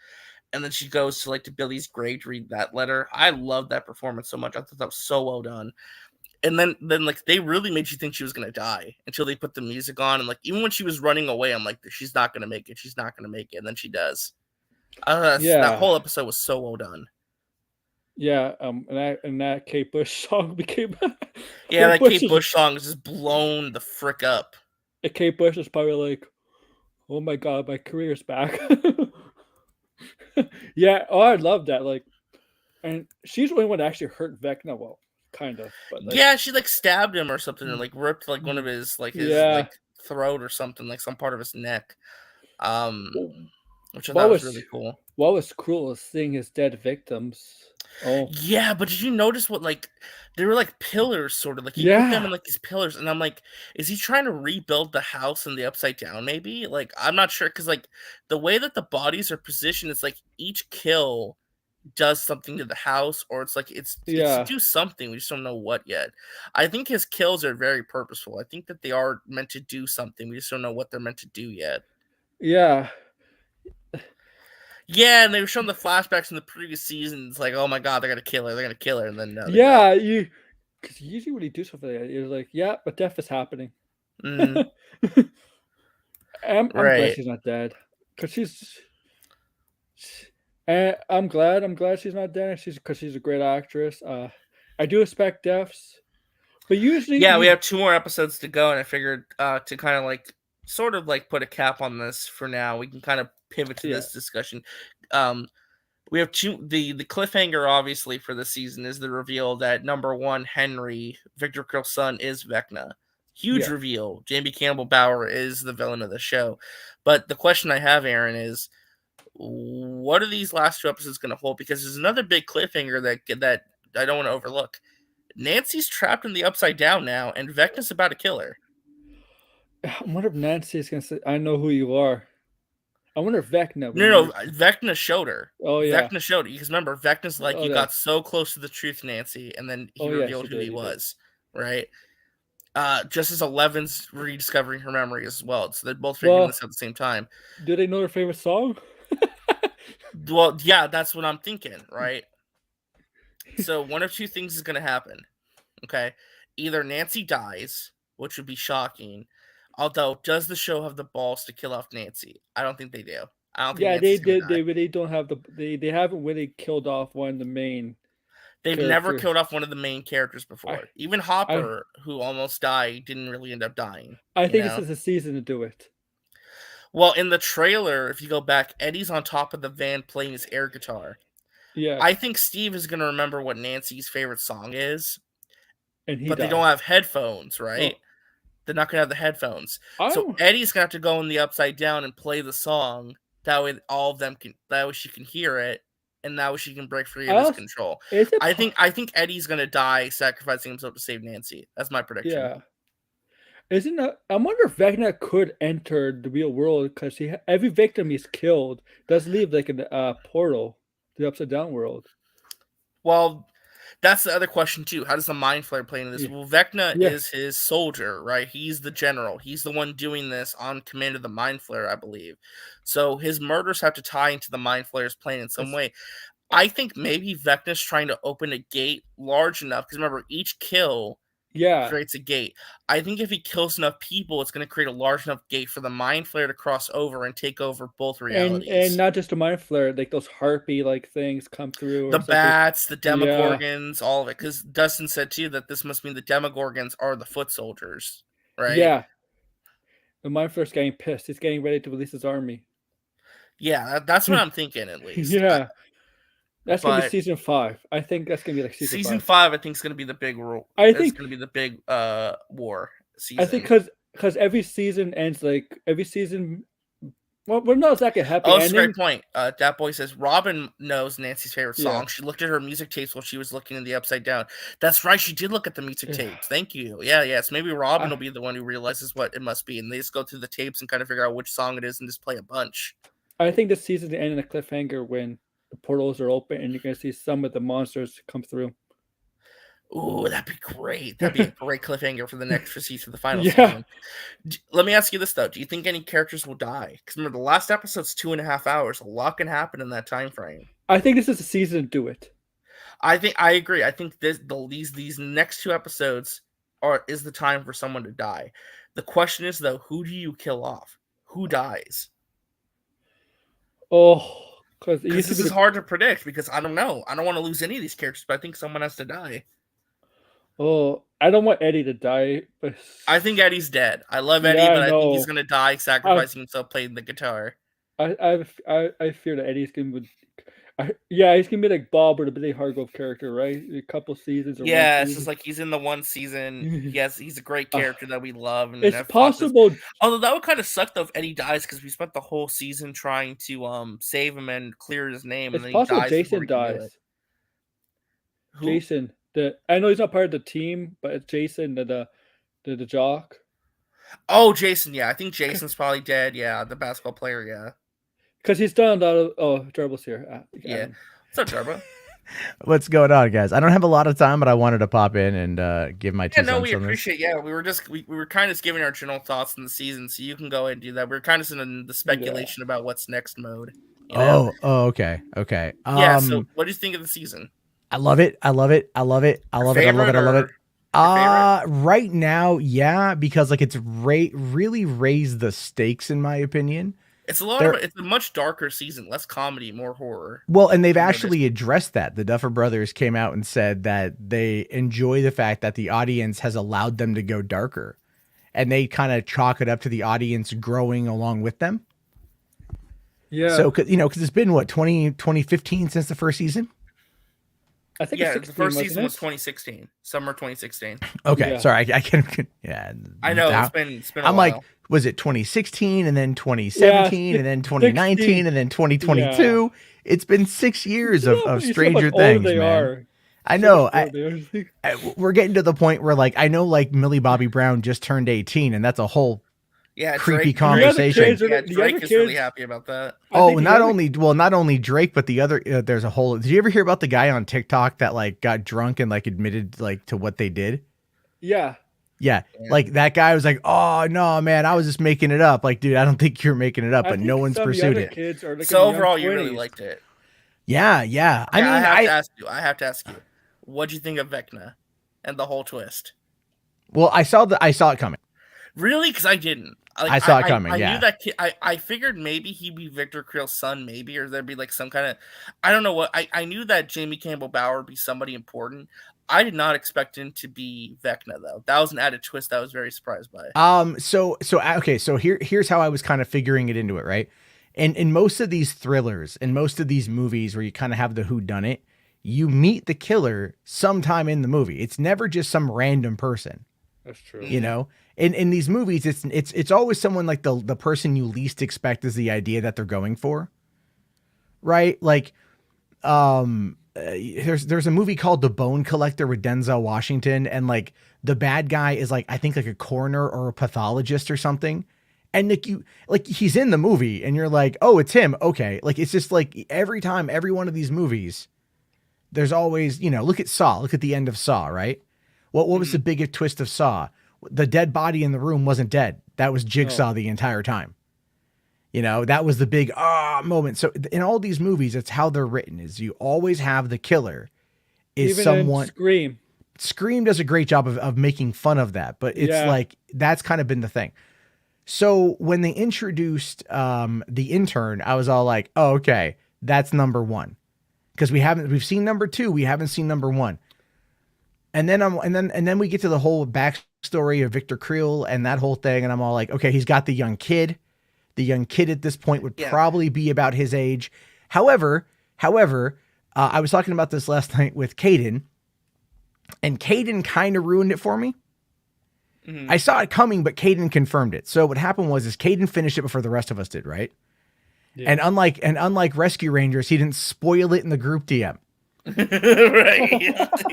And then she goes to like to Billy's grave to read that letter. I love that performance so much. I thought that was so well done. And then like they really made you think she was gonna die until they put the music on. And like even when she was running away, I'm like, she's not gonna make it. She's not gonna make it. And then she does. That Yeah, whole episode was so well done. yeah. And that Kate Bush song became Yeah, Kate that Bush Kate is Bush song is just blown the frick up. Kate Bush is probably like, oh my god, my career's back. Yeah, oh, I love that. Like, and she's the only one that actually hurt Vecna. Well, kind of, but like, Yeah, she like stabbed him or something, or mm, like ripped like one of mm, his yeah. throat or something, like some part of his neck. Um, Well, which I what thought was was really cool. what was cruel is seeing his dead victims. Oh, Yeah, but did you notice what like they were like pillars, sort of like he put them yeah, in like these pillars, and I'm like, is he trying to rebuild the house in the upside down? Maybe like I'm not sure because like the way that the bodies are positioned, it's like each kill does something to the house, or it's like it's to Yeah, do something. We just don't know what yet. I think his kills are very purposeful. I think that they are meant to do something. We just don't know what they're meant to do yet. yeah, Yeah, and they were showing the flashbacks in the previous seasons, like, oh my god, they're gonna kill her, they're gonna kill her, and then no, they don't. yeah. Because usually when you do something like that, you're like, yeah, but death is happening. Mm, I'm glad right. she's not dead, because I'm glad she's not dead. Because she's a great actress. I do expect deaths, but usually Yeah, we you, have 2 more episodes to go, and I figured to kind of like sort of like put a cap on this for now. We can kind of pivot to yeah, this discussion. Um, we have the cliffhanger obviously for the season is the reveal that number one Henry Victor Krill's son is Vecna. Huge yeah. reveal. Jamie Campbell Bower is the villain of the show. But the question I have, Aaron, is what are these last 2 episodes going to hold? Because there's another big cliffhanger that I don't want to overlook. Nancy's trapped in the Upside Down now, and Vecna's about to kill her. I wonder if Nancy is gonna say, "I know who you are." I wonder if Vecna No, remembers. Vecna showed her. Oh yeah. Vecna showed her. Because remember, Vecna's like, Oh you yeah. got so close to the truth, Nancy, and then he Oh yeah. She revealed who did. he He did. was, right? Just as Eleven's rediscovering her memory as well. So they're both figuring Well, this out at the same time. do they know their favorite song? Well, yeah, that's what I'm thinking, right? So one of two things is going to happen. Okay, either Nancy dies, which would be shocking. Although, does the show have the balls to kill off Nancy? I don't think they do. I don't think Yeah, they Nancy's going to did. die. They really don't have they haven't really killed off one of the main They've never characters. killed off one of the main characters I before. Even I Hopper, who almost died, didn't really end up dying. I You think this know. is a season to do it. Well, in the trailer, if you go back, Eddie's on top of the van playing his air guitar. Yeah, I think Steve is going to remember what Nancy's favorite song is, and he but they don't dies. have headphones, right? Oh, They're not gonna have the headphones. So I Eddie's gonna have to go in the Upside Down and play the song. That way all of them can that way she can hear it, and that way she can break free I of his also control. is it I po- think I think Eddie's gonna die sacrificing himself to save Nancy. That's my prediction. yeah. Isn't that, I wonder if Vecna could enter the real world because every victim he's killed does leave like a portal to the upside down world. Well, that's the other question too. How does the mind flare play into this? Yeah. Well, Vecna Yeah. is his soldier, right? He's the general. He's the one doing this on command of the mind flare, I believe. So his murders have to tie into the mind flare's plan in some It's, way. I think maybe Vecna's trying to open a gate large enough because remember, each kill yeah. creates a gate. I think if he kills enough people, it's going to create a large enough gate for the Mind Flayer to cross over and take over both And realities. not just a mind flare, like those harpy like things come through The or something. bats, the Yeah. Demogorgons, all of it. Because Dustin said too that this must mean the Demogorgons are the foot soldiers, right? Yeah. The mind flare's getting pissed. He's getting ready to release his army. Yeah, that's what I'm thinking at least. Yeah. That's gonna be But season 5. I think that's gonna be like season season 5. 5, I think, is going to be the big rule. I It's think going to be the big war I think season. because every season ends like every season. Well, we're not exactly a happy Oh, this is a ending. great point. Dat Boy says Robin knows Nancy's favorite Yeah. song. She looked at her music tapes while she was looking in the Upside Down. That's right. She did look at the music Yeah. tapes. Thank you. Yeah, yes. Maybe Robin I will be the one who realizes what it must be, and they just go through the tapes and kind of figure out which song it is and just play a bunch. I think this season to end in a cliffhanger when the portals are open and you're gonna see some of the monsters come through. Ooh, that'd be great. That'd be a great cliffhanger for the next season, the final Yeah. season. Let me ask you this though: do you think any characters will die? Because remember, the last episode's 2.5 hours. A lot can happen in that time frame. I think this is the season to do it. I agree. I think these next 2 episodes is the time for someone to die. The question is though, who do you kill off? Who dies? Oh, because it Because used to this be is the hard to predict. Because I don't know. I don't want to lose any of these characters, but I think someone has to die. oh, I don't want Eddie to die, but I think Eddie's dead. I love Eddie, yeah, I but I think he's know. gonna die I sacrificing himself playing the guitar. I fear that Eddie's gonna be. Yeah, he's gonna be like Bob or the Billy Hargrove character, right? A couple seasons or one Yeah, it's just season. like he's in the one season. He's a great Uh, character that we love and it's have fought this. possible. Although that would kind of suck though if Eddie dies because we spent the whole season trying to save him and clear his name, and It's then he possible dies before Jason we can do it. dies. Who? Jason, the I know he's not part of the team, but it's Jason, the jock. Oh, Jason. Yeah, I think Jason's probably dead. Yeah, the basketball player. Yeah, Because he's done a lot of. Oh, Gerbils here. yeah. Adam. What's up, Jarbo? What's going on, guys? I don't have a lot of time, but I wanted to pop in and give my Yeah, two no, cents we on this. appreciate. Yeah, we were kind of just giving our general thoughts on the season, so you can go ahead and do that. We're kind of in the Yeah. speculation about what's next mode. You know? Oh, okay, okay. Yeah. So, what do you think of the season? I love it. I love it. I love it. I Your love it. I love favorite it. I love or it. your favorite? Right now, yeah, because like it's really raised the stakes in my opinion. It's a lot of They're it's a much darker season, less comedy, more horror. well, and they've I've noticed. actually addressed that. The Duffer Brothers came out and said that they enjoy the fact that the audience has allowed them to go darker, and they kind of chalk it up to the audience growing along with them. Yeah. So, because it's been what 2015 since the first season. I think it's Yeah, the 16, first wasn't season was it? 2016, summer 2016. Okay, Yeah. sorry, I can yeah. I know Now, it's been a I'm like, while. was it 2016 and then Yeah, 2017 and then 16. 2019 and then Yeah. 2022? It's been 6 years of You see how much Stranger older Things, they man. are. I So much know. older they are. We're getting to the point where like I know like Millie Bobby Brown just turned 18, and that's a whole Yeah, creepy The other conversation. kids are Yeah, the other Drake is really kids. happy about that. I Oh, think the other. not only Drake, but the other there's a whole. Did you ever hear about the guy on TikTok that like got drunk and like admitted like to what they did? Yeah. Yeah, Yeah. like that guy was like, "Oh no, man, I was just making it up." Like, dude, I don't think you're making it up, I but no think one's some of the pursued other it. kids are like in So the young overall, you really 20s. liked it. Yeah, yeah. I Yeah, mean, I have to ask you, what'd you think of Vecna and the whole twist? well, I saw it coming. Really? Because I didn't. Like, I saw it coming. I knew Yeah. that kid. I figured maybe he'd be Victor Creel's son, maybe, or there'd be like some kind of, I don't know what. I knew that Jamie Campbell Bower would be somebody important. I did not expect him to be Vecna though. That was an added twist that I was very surprised by. Okay. So here's how I was kind of figuring it into it, right? And in most of these thrillers and most of these movies where you kind of have the who done it, you meet the killer sometime in the movie. It's never just some random person. That's true. You know, in these movies, it's always someone like the person you least expect is the idea that they're going for, right? Like, there's a movie called The Bone Collector with Denzel Washington, and like the bad guy is like I think like a coroner or a pathologist or something, and like he's in the movie, and you're like, oh, it's him, okay? Like it's just like every time, every one of these movies, there's always look at Saw, look at the end of Saw, right? What was the biggest twist of Saw? The dead body in the room wasn't dead. That was Jigsaw the entire time. That was the big moment. So in all these movies, it's how they're written is you always have the killer is Even someone. in Scream. Scream does a great job of making fun of that, but it's Yeah. like that's kind of been the thing. So when they introduced the intern, I was all like, oh, okay, that's number one. Because we've seen number two, we haven't seen number one. And then we get to the whole backstory of Victor Creel and that whole thing, and I'm all like, okay, he's got the young kid. The young kid at this point would probably be about his age. However, I was talking about this last night with Caden, and Caden kind of ruined it for me. I saw it coming, but Caden confirmed it. So what happened was Caden finished it before the rest of us did, right? Yeah. And unlike Rescue Rangers, he didn't spoil it in the group DM.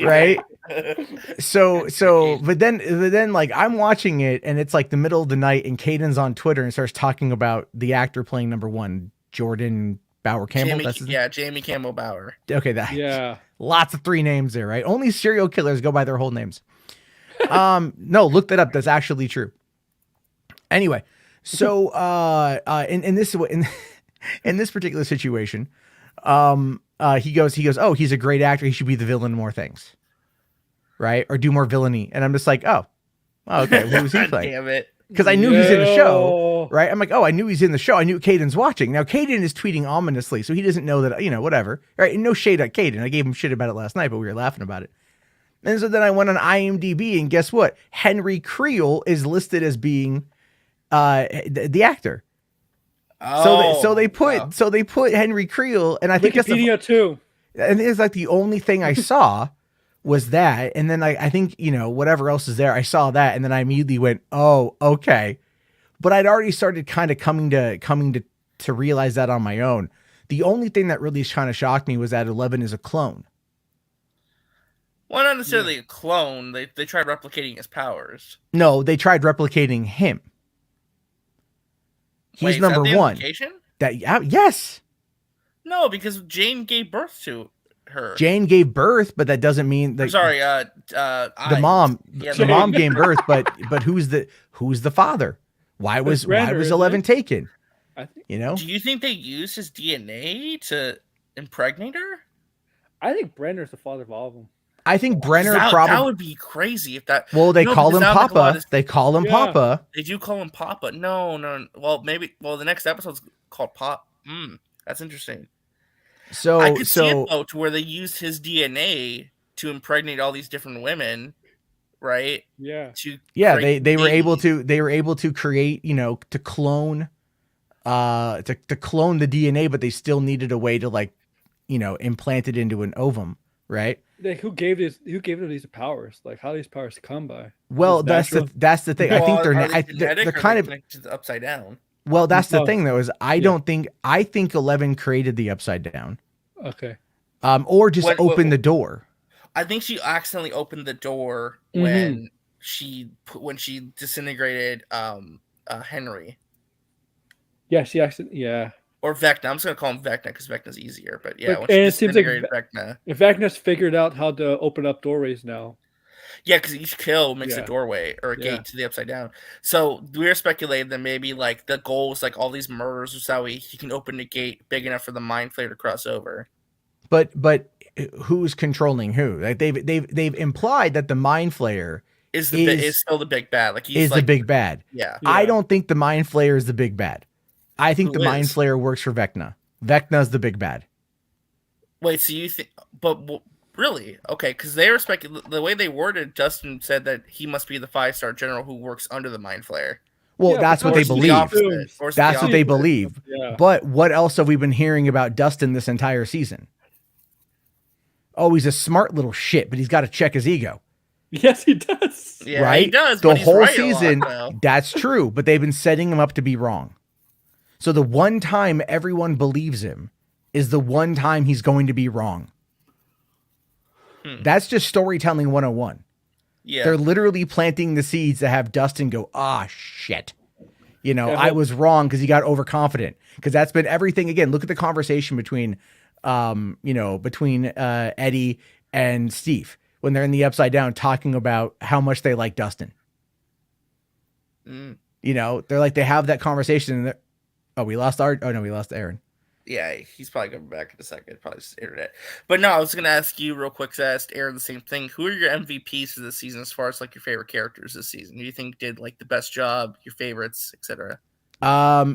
Right. But then like I'm watching it and it's like the middle of the night and Caden's on Twitter and starts talking about the actor playing number one, Jordan Bauer Campbell. Jamie Campbell Bower. Okay, lots of three names there, right? Only serial killers go by their whole names. No, look that up. That's actually true. Anyway, so in this particular situation, he goes, oh, he's a great actor. He should be the villain in more things, right? Or do more villainy. And I'm just like, oh okay. Who was he playing? Damn it. Because I knew he's in the show, right? I'm like, oh, I knew he's in the show. I knew Caden's watching. Now, Caden is tweeting ominously, so he doesn't know that, whatever. Right? And no shade at Caden. I gave him shit about it last night, but we were laughing about it. And so then I went on IMDb, and guess what? Henry Creel is listed as being the actor. So they put Henry Creel, and I think Wikipedia too. And it's like the only thing I saw was that, and then I think whatever else is there, I saw that, and then I immediately went, oh, okay. But I'd already started kind of coming to realize that on my own. The only thing that really kind of shocked me was that 11 is a clone. Well, not necessarily a clone. They tried replicating his powers. No, they tried replicating him. He's number one. Implication? Yes. No, because Jane gave birth to her. Jane gave birth, but that doesn't mean I'm that sorry. the mom, Yeah, the mom gave birth, but who's the father? Why was Brenner, isn't 11 it? taken? I think You know, Do you think they used his DNA to impregnate her? Brenner's the father of all of them. I think 'Cause Brenner that probably. would be crazy if that. Well, they No, call because him that would make a lot Papa. of- They call him Yeah. Papa. They do call him Papa. No. Well, maybe. Well, the next episode's called Pop. That's interesting. So I could see it though, to where they used his DNA to impregnate all these different women, right? Yeah. To yeah, create they were able babies. to create, to clone to clone the DNA, but they still needed a way to implant it into an ovum, right? Like, who gave them these powers? Like, how do these powers come by? Well, Just that's the thing. I think Well, are they they're genetic, or are kind they of. connected to the upside down? Well, that's the Oh, thing though, is I think 11 created the upside down. Okay. Or just What- open what- the door. I think she accidentally opened the door Mhm. when she disintegrated Henry. Yeah, she actually. Yeah. Or Vecna. I'm just gonna call him Vecna because Vecna's easier. But yeah, Like, when she and it seems like disintegrated Vecna. If Vecna's figured out how to open up doorways now. Yeah, because each kill makes a Yeah. doorway or a Yeah. gate to the upside down. So we're speculating that maybe like the goal is like all these murders, so that way he can open a gate big enough for the mind flayer to cross over. But who's controlling who? Like they've implied that the mind flayer Is Is- still the big bad? Like he's is like the big bad. yeah. Yeah. I don't think the mind flayer is the big bad. I think Who the mind is? flayer works for Vecna. Vecna's the big bad. Wait, so you think? But really? Okay, because they were the way they worded. Justin said that he must be the 5-star general who works under the mind flayer. Well, Yeah, that's but what they that's the believe. opposite. Or is it That's the what they opposite? believe. Yeah. But what else have we been hearing about Dustin this entire season? Oh, he's a smart little shit, but he's got to check his ego. Yes, he does. Yeah, right? he does. The but he's whole right a lot, season, though. that's true, but they've been setting him up to be wrong. So the one time everyone believes him is the one time he's going to be wrong. That's just storytelling 101. Yeah. They're literally planting the seeds to have Dustin go, shit. Yeah, I was wrong because he got overconfident. Because that's been everything. Again, look at the conversation between Eddie and Steve when they're in the upside down talking about how much they like Dustin. Mm. They're like, they have that conversation and we lost Aaron. Yeah, he's probably coming back in a second. Probably just internet. But no, I was gonna ask you real quick. 'Cause I asked Aaron the same thing. Who are your MVPs for this season, as far as like your favorite characters this season? Who do you think did like the best job? Your favorites, etc.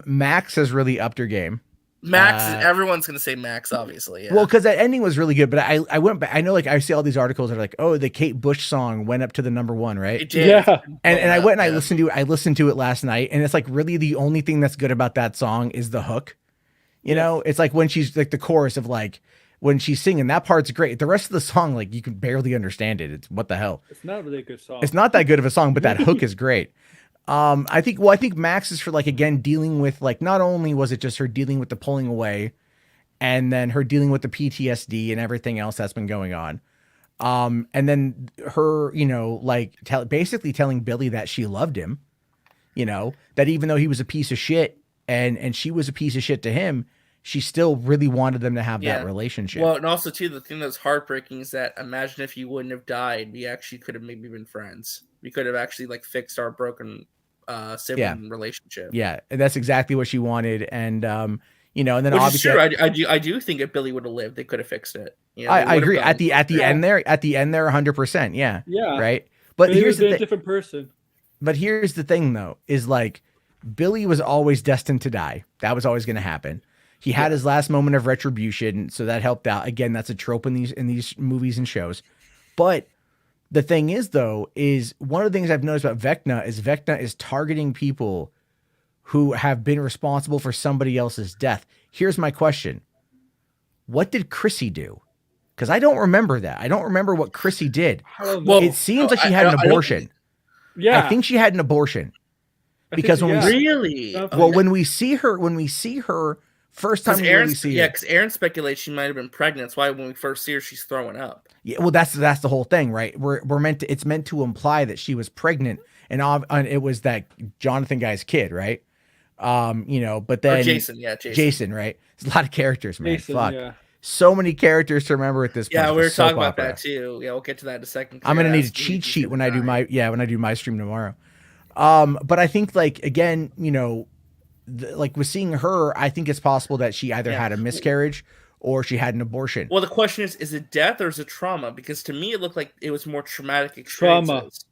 Max has really upped her game. Max. Everyone's gonna say Max, obviously. Yeah. Well, because that ending was really good, but I went back. I know, like, I see all these articles that are like, oh, the Kate Bush song went up to the number 1, right? it did. Yeah. And I went and I listened to it last night, and it's like really the only thing that's good about that song is the hook. It's like when she's like the chorus of like when she's singing, that part's great. The rest of the song, like, you can barely understand it. It's what the hell. It's not really a good song. It's not that good of a song, but that hook is great. I think Max is for, like, again, dealing with, like, not only was it just her dealing with the pulling away and then her dealing with the PTSD and everything else that's been going on. And then her, basically telling Billy that she loved him, that even though he was a piece of shit and she was a piece of shit to him, she still really wanted them to have that relationship. Well, and also too, the thing that's heartbreaking is that imagine if you wouldn't have died, we actually could have maybe been friends. We could have actually like fixed our broken sibling relationship. Yeah, and that's exactly what she wanted. And and then which obviously, is true. I do think if Billy would have lived, they could have fixed it. I agree. At the end there, 100%. Yeah. Yeah. Right. But he here's was the a different person. But here's the thing, though, is like Billy was always destined to die. That was always going to happen. He had his last moment of retribution, so that helped out. Again, that's a trope in these movies and shows. But the thing is, though, is one of the things I've noticed about Vecna is targeting people who have been responsible for somebody else's death. Here's my question. What did Chrissy do? Because I don't remember that. I don't remember what Chrissy did. Well, It seems like she had an abortion. Yeah. I think she had an abortion. Because when we really, well, when we see her first time we really see her. because Aaron speculates she might have been pregnant. That's why when we first see her, she's throwing up. Yeah, well, that's the whole thing, right? It's meant to imply that she was pregnant, and it was that Jonathan guy's kid, right? But then Jason, Jason, right? There's a lot of characters, man. Jason, Fuck. yeah. So many characters to remember at this point. Yeah, we were Soap talking about opera. that too. Yeah, we'll get to that in a second. I'm gonna need a Yes, cheat he's sheet gonna when I do die. my stream tomorrow. But I think like again, like with seeing her, I think it's possible that she either Yeah. had a miscarriage or she had an abortion. Well, the question is it death or is it trauma? Because to me, it looked like it was more traumatic Trauma. experiences.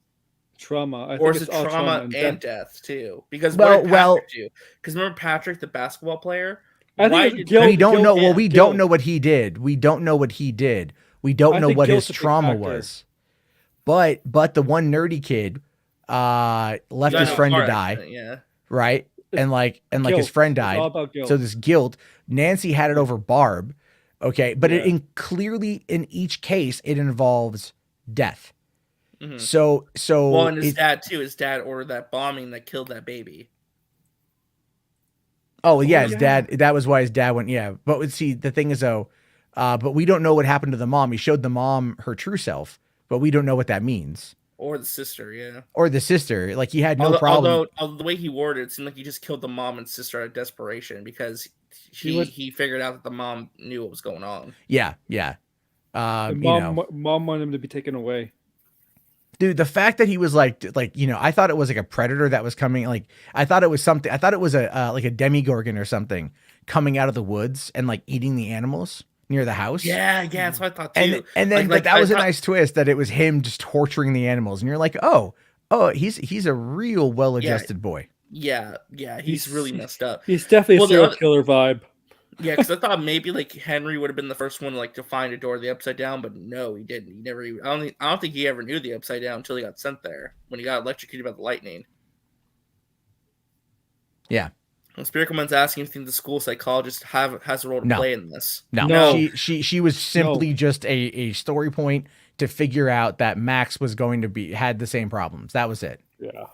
Trauma. I Or think is it's it all trauma and and death. death too? Because Well- what did Patrick do? Because remember Patrick, the basketball player? I think Why it's did guilt. We don't know. Well, guilt, we guilt. don't know what he did. We don't know what he did. We don't I know think what guilt's his a big trauma factor. was. But the one nerdy kid left Got his in a friend to car die, accident, yeah. right? And like his Guilt. friend It's all died. about guilt. So this guilt, Nancy had it over Barb. Okay, but Yeah. clearly in each case it involves death. Mhm. So Well, and his it- dad too. His dad ordered that bombing that killed that baby. oh yeah, his yeah. dad. That was why his dad went. Yeah, but see, the thing is though, but we don't know what happened to the mom. He showed the mom her true self, but we don't know what that means. Or the sister, yeah. Or the sister. Like he had no although, problem. although the way he worded it seemed like he just killed the mom and sister out of desperation because He was- he figured out that the mom knew what was going on. Yeah. The mom wanted him to be taken away. Dude, the fact that he was like, I thought it was like a predator that was coming. Like, I thought it was something. I thought it was a like a demigorgon or something coming out of the woods and like eating the animals near the house. Yeah, that's what I thought too. And then, Like, but that I was a thought- nice twist that it was him just torturing the animals, and you're like, oh, he's a real well-adjusted boy. Yeah, he's really messed up. He's definitely Well, a the serial other- killer vibe. Yeah, because I thought maybe like Henry would have been the first one like to find a door to the Upside Down, but no, he didn't. He never. I don't think he ever knew the Upside Down until he got sent there when he got electrocuted by the lightning. Yeah. When Spiricleman's asking if you think the school psychologist has a role to No. play in this. No. She was simply just a story point to figure out that Max was going to had the same problems. That was it. Yeah.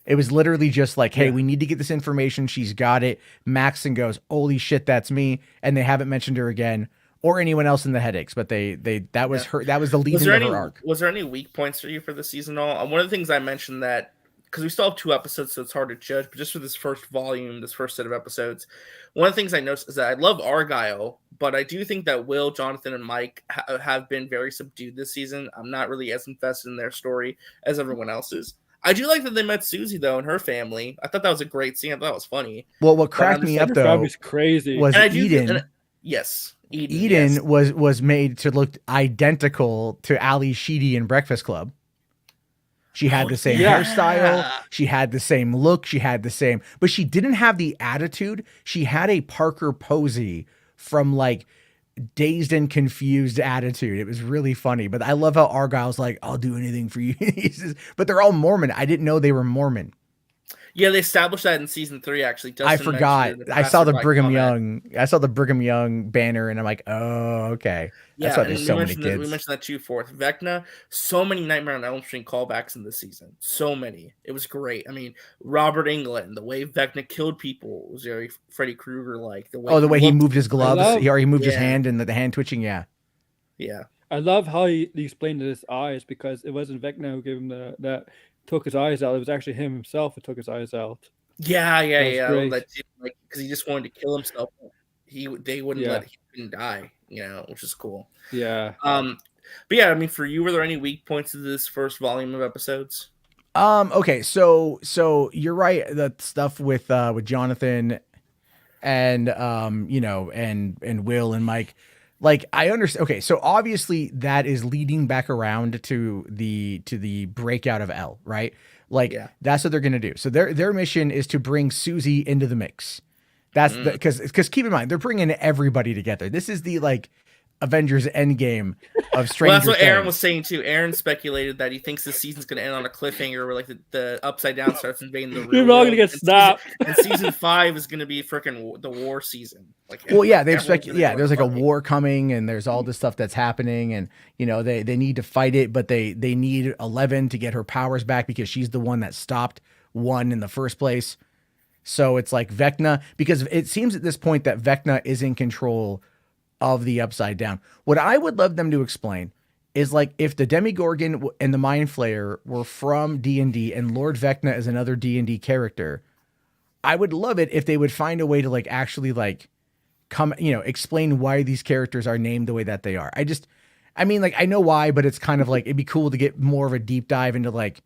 It was literally just like, hey, Yeah. we need to get this information. She's got it. Maxon goes, holy shit, that's me. And they haven't mentioned her again or anyone else in the headaches, but that was her. That was the lead Was into there her any arc. was there any weak points for you for the season? All one of the things I mentioned that because we still have 2 episodes, so it's hard to judge. But just for this first volume, this first set of episodes, one of the things I noticed is that I love Argyle, but I do think that Will, Jonathan, and Mike have been very subdued this season. I'm not really as invested in their story as everyone else is. I do like that they met Susie though and her family. I thought that was a great scene. I thought that was funny. Well, what cracked me up Her though family's crazy. was And I do Eden. yes, Eden yes. was made to look identical to Ali Sheedy in Breakfast Club. She had the same yeah. hairstyle. She had the same look. She had the same, but she didn't have the attitude. She had a Parker Posey from like Dazed and Confused attitude. It was really funny, but I love how Argyle's like, I'll do anything for you. But they're all Mormon. I didn't know they were Mormon. Yeah, they established that in season 3. Actually, I Justin forgot. mentioned it in I saw the passerby Brigham comment. Young. I saw the Brigham Young banner, and I'm like, oh, okay. That's why and there's we so many mentioned that- We kids. mentioned that too. Fourth, Vecna. So many Nightmare on Elm Street callbacks in this season. So many. It was great. I mean, Robert Englund, the way Vecna killed people was very Freddy Krueger like. The way He looked- moved his gloves. love- He already moved his Yeah. hand, and the hand twitching. Yeah. Yeah, I love how he explained his eyes because it wasn't Vecna who gave him that took his eyes out. It was actually him himself who took his eyes out. yeah. was I love great. that too. Like because he just wanted to kill himself. They wouldn't Yeah. let him die. Which is cool. Yeah. But yeah, I mean, for you, were there any weak points to this first volume of episodes? Okay, so you're right. That stuff with Jonathan and and Will and Mike, like I understand. Okay, so obviously that is leading back around to the breakout of L, right? Like Yeah. that's what they're gonna do. So their mission is to bring Susie into the mix. That's because keep in mind they're bringing everybody together. This is the like Avengers Endgame of Stranger Well, that's what Aaron Things. was saying too. Aaron speculated that he thinks the season's going to end on a cliffhanger where like the Upside Down starts invading the real You're all world. gonna get And snapped. season 5 is going to be freaking the war season. Like, Well, yeah, they've everyone's gonna go there's like a fucking- war coming, and there's all this stuff that's happening, and they need to fight it, but they need 11 to get her powers back because she's the one that stopped 1 in the first place. So it's like Vecna, because it seems at this point that Vecna is in control of the Upside Down. What I would love them to explain is like if the Demigorgon and the Mind Flayer were from D&D and Lord Vecna is another D&D character, I would love it if they would find a way to like actually like explain why these characters are named the way that they are. I mean, like, I know why, but it's kind of like, it'd be cool to get more of a deep dive into, like,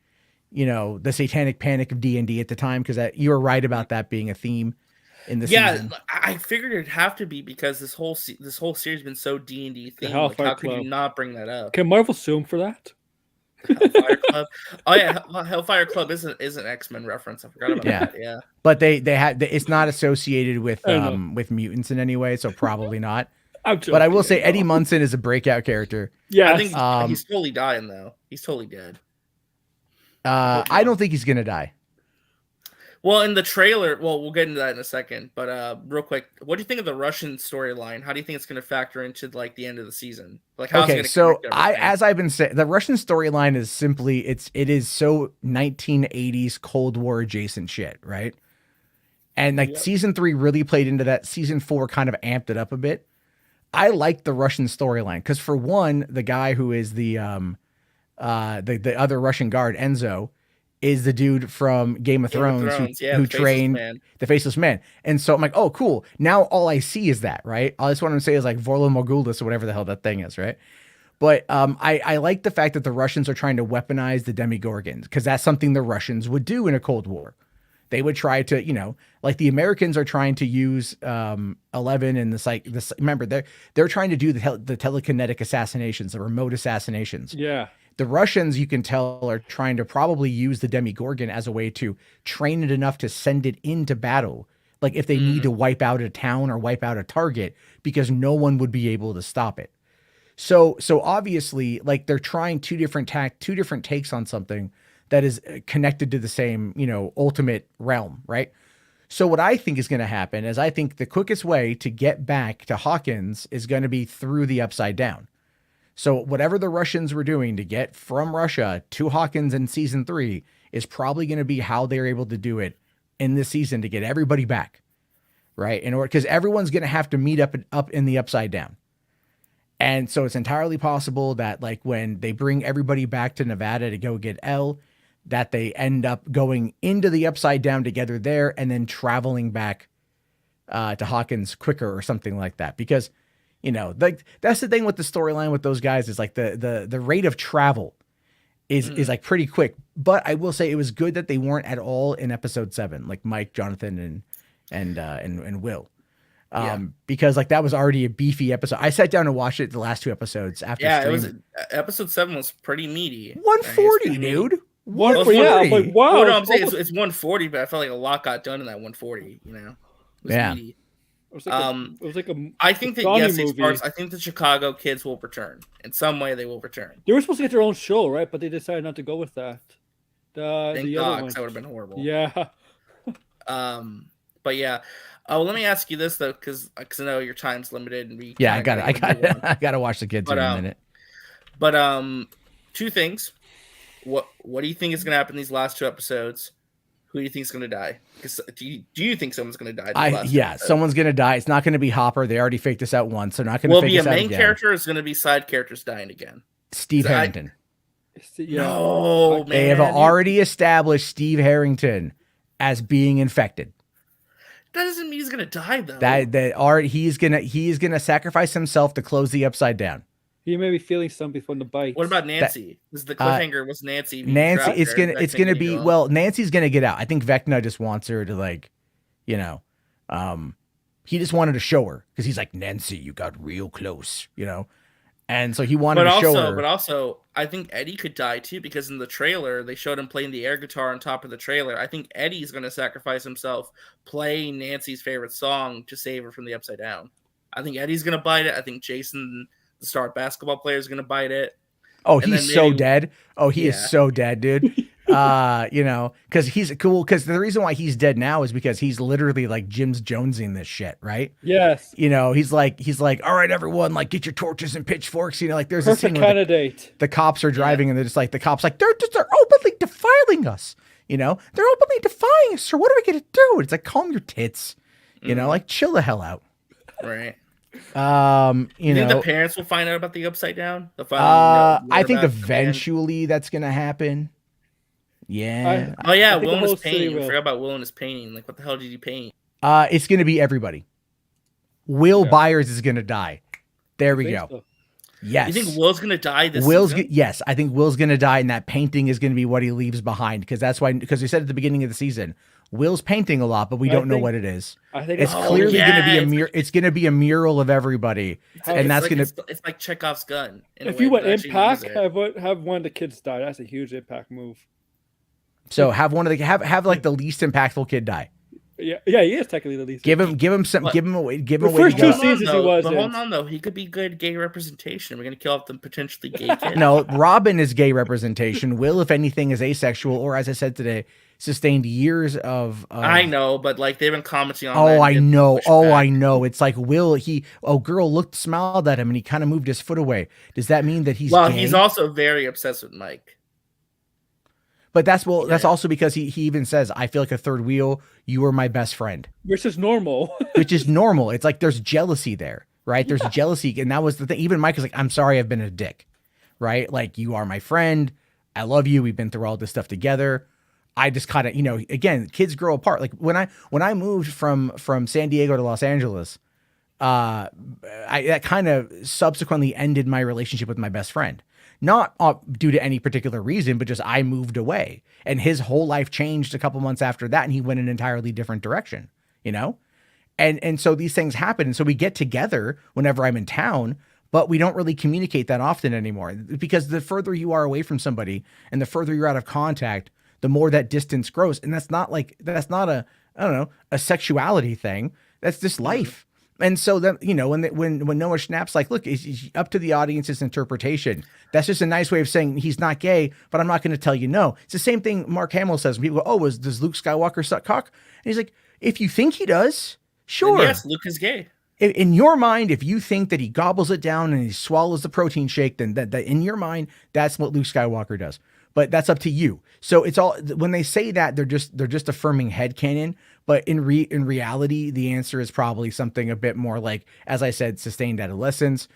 the satanic panic of D&D at the time, because you were right about that being a theme in the season. I figured it'd have to be, because this whole series has been so D&D themed. Like, Hellfire how could Club. you not bring that up? Can Marvel sue him for that? Hellfire Club. Oh yeah, Hellfire Club is an X-Men reference. I forgot about that. Yeah, but it's not associated with mutants in any way, so probably not. But I will say Eddie Munson is a breakout character. Yeah, I think he's totally dying though. He's totally dead. I don't think he's gonna die. Well, in the trailer, we'll get into that in a second. But real quick, what do you think of the Russian storyline? How do you think it's going to factor into like the end of the season? Like, how's it going to so as I've been saying, the Russian storyline is simply it is so 1980s Cold War adjacent shit, right? And like season 3 really played into that. Season 4 kind of amped it up a bit. I like the Russian storyline because, for one, the guy who is the other Russian guard, Enzo, is the dude from Game of Thrones who trained the Faceless Man. And so I'm like, oh, cool. Now all I see is that, right? All I just want to say is like Vorlo Morgulis or whatever the hell that thing is, right? But I like the fact that the Russians are trying to weaponize the Demigorgons, because that's something the Russians would do in a Cold War. They would try to, like the Americans are trying to use 11 and remember, they're trying to do the telekinetic assassinations, the remote assassinations. Yeah. The Russians, you can tell, are trying to probably use the Demigorgon as a way to train it enough to send it into battle. Like if they need to wipe out a town or wipe out a target, because no one would be able to stop it. So obviously, like, they're trying two different takes on something that is connected to the same, ultimate realm, right? So what I think is going to happen is, I think the quickest way to get back to Hawkins is going to be through the Upside Down. So whatever the Russians were doing to get from Russia to Hawkins in season 3 is probably going to be how they're able to do it in this season to get everybody back, right? Because everyone's going to have to meet up in the Upside Down. And so it's entirely possible that, like, when they bring everybody back to Nevada to go get Elle, that they end up going into the Upside Down together there and then traveling back to Hawkins quicker or something like that. Because, like, that's the thing with the storyline with those guys, is like the rate of travel is like pretty quick. But I will say it was good that they weren't at all in episode 7, like Mike, Jonathan, and Will. Because like that was already a beefy episode. I sat down and watched it the last 2 episodes after. Yeah, it was episode 7 was pretty meaty. 140, dude. 140. Yeah, I'm like, wow. Well, no, I'm saying it's 140, but I felt like a lot got done in that 140. It was meaty. It was like a I think that I think the Chicago kids will return in some way. They will return. They were supposed to get their own show, right? But they decided not to go with that. Thank God, because that would have been horrible. Yeah. But yeah. Let me ask you this though, because I know your time's limited, and I got to watch the kids in a minute. But 2 things. What do you think is going to happen in these last 2 episodes? Who do you think is going to die? Because do you think someone's going to die? Someone's going to die. It's not going to be Hopper. They already faked this out once. They're not going to fake this out again. Will it be a main character, or is going to be side characters dying again? Steve Harrington. No, man. They have already established Steve Harrington as being infected. That doesn't mean he's going to die, though. He's gonna sacrifice himself to close the Upside Down. He may be feeling something from the bite. What about Nancy? This is the cliffhanger. Was Nancy? It's gonna be. Well, Nancy's gonna get out. I think Vecna just wants her to, like, he just wanted to show her, because he's like, Nancy, you got real close, and so he wanted to show her. But also, I think Eddie could die too, because in the trailer they showed him playing the air guitar on top of the trailer. I think Eddie's gonna sacrifice himself playing Nancy's favorite song to save her from the Upside Down. I think Eddie's gonna bite it. I think Jason, the star basketball player, is going to bite it. Oh, he's so dead. Oh, he is so dead, dude. Because he's cool. Because the reason why he's dead now is because he's literally like Jim's Jonesing this shit, right? Yes. He's like, all right, everyone, like, get your torches and pitchforks. Like, there's a scene where the cops are driving, and they're just like, the cops like, they're openly defiling us. They're openly defying us. So what are we gonna do? It's like, calm your tits. Like, chill the hell out. Right. You think the parents will find out about the Upside Down? I think eventually that's gonna happen. Yeah. Will and his painting. We forgot about Will and his painting. Like, what the hell did he paint? It's gonna be everybody. Will Yeah. Byers is gonna die. There we go. So. Yes. You think Will's gonna die this season? Yes, I think Will's gonna die, and that painting is gonna be what he leaves behind, because we said at the beginning of the season, Will's painting a lot, but we don't know what it is. I think It's clearly gonna be it's gonna be a mural of everybody, and that's gonna. It's like Chekhov's gun. If you want impact, have one of the kids die. That's a huge impact move. So have one of the have like the least impactful kid die. Yeah, he is technically the least. Give him some. Give him away. Give him the away. First 2 seasons he was. But hold on though, he could be good gay representation. We're gonna kill off the potentially gay kid. No, Robin is gay representation. Will, if anything, is asexual, or as I said today, sustained years of. I know, but like they've been commenting on. Oh, I know. Oh, I know. It's like Will. Girl smiled at him, and he kind of moved his foot away. Does that mean that he's? Well, gay? he's also very obsessed with Mike. But that's also because he even says, I feel like a third wheel. You are my best friend. Which is normal. Which is normal. It's like there's jealousy there, right? There's jealousy. And that was the thing. Even Mike is like, I'm sorry I've been a dick, right? Like, you are my friend. I love you. We've been through all this stuff together. I just kind of, again, kids grow apart. Like when I moved from San Diego to Los Angeles, that kind of subsequently ended my relationship with my best friend. Not due to any particular reason, but just I moved away, and his whole life changed a couple months after that, and he went in an entirely different direction, And so these things happen, and so we get together whenever I'm in town, but we don't really communicate that often anymore, because the further you are away from somebody and the further you're out of contact, the more that distance grows. And that's not a sexuality thing. That's just life. And so then, when Noah snaps, like, look, it's up to the audience's interpretation. That's just a nice way of saying he's not gay, but I'm not going to tell you no. It's the same thing Mark Hamill says when people go, does Luke Skywalker suck cock? And he's like, if you think he does, sure. Then yes, Luke is gay. In your mind, if you think that he gobbles it down and he swallows the protein shake, then that in your mind, that's what Luke Skywalker does. But that's up to you. So it's all, when they say that, they're just affirming headcanon. But in reality, the answer is probably something a bit more like, as I said, sustained adolescence,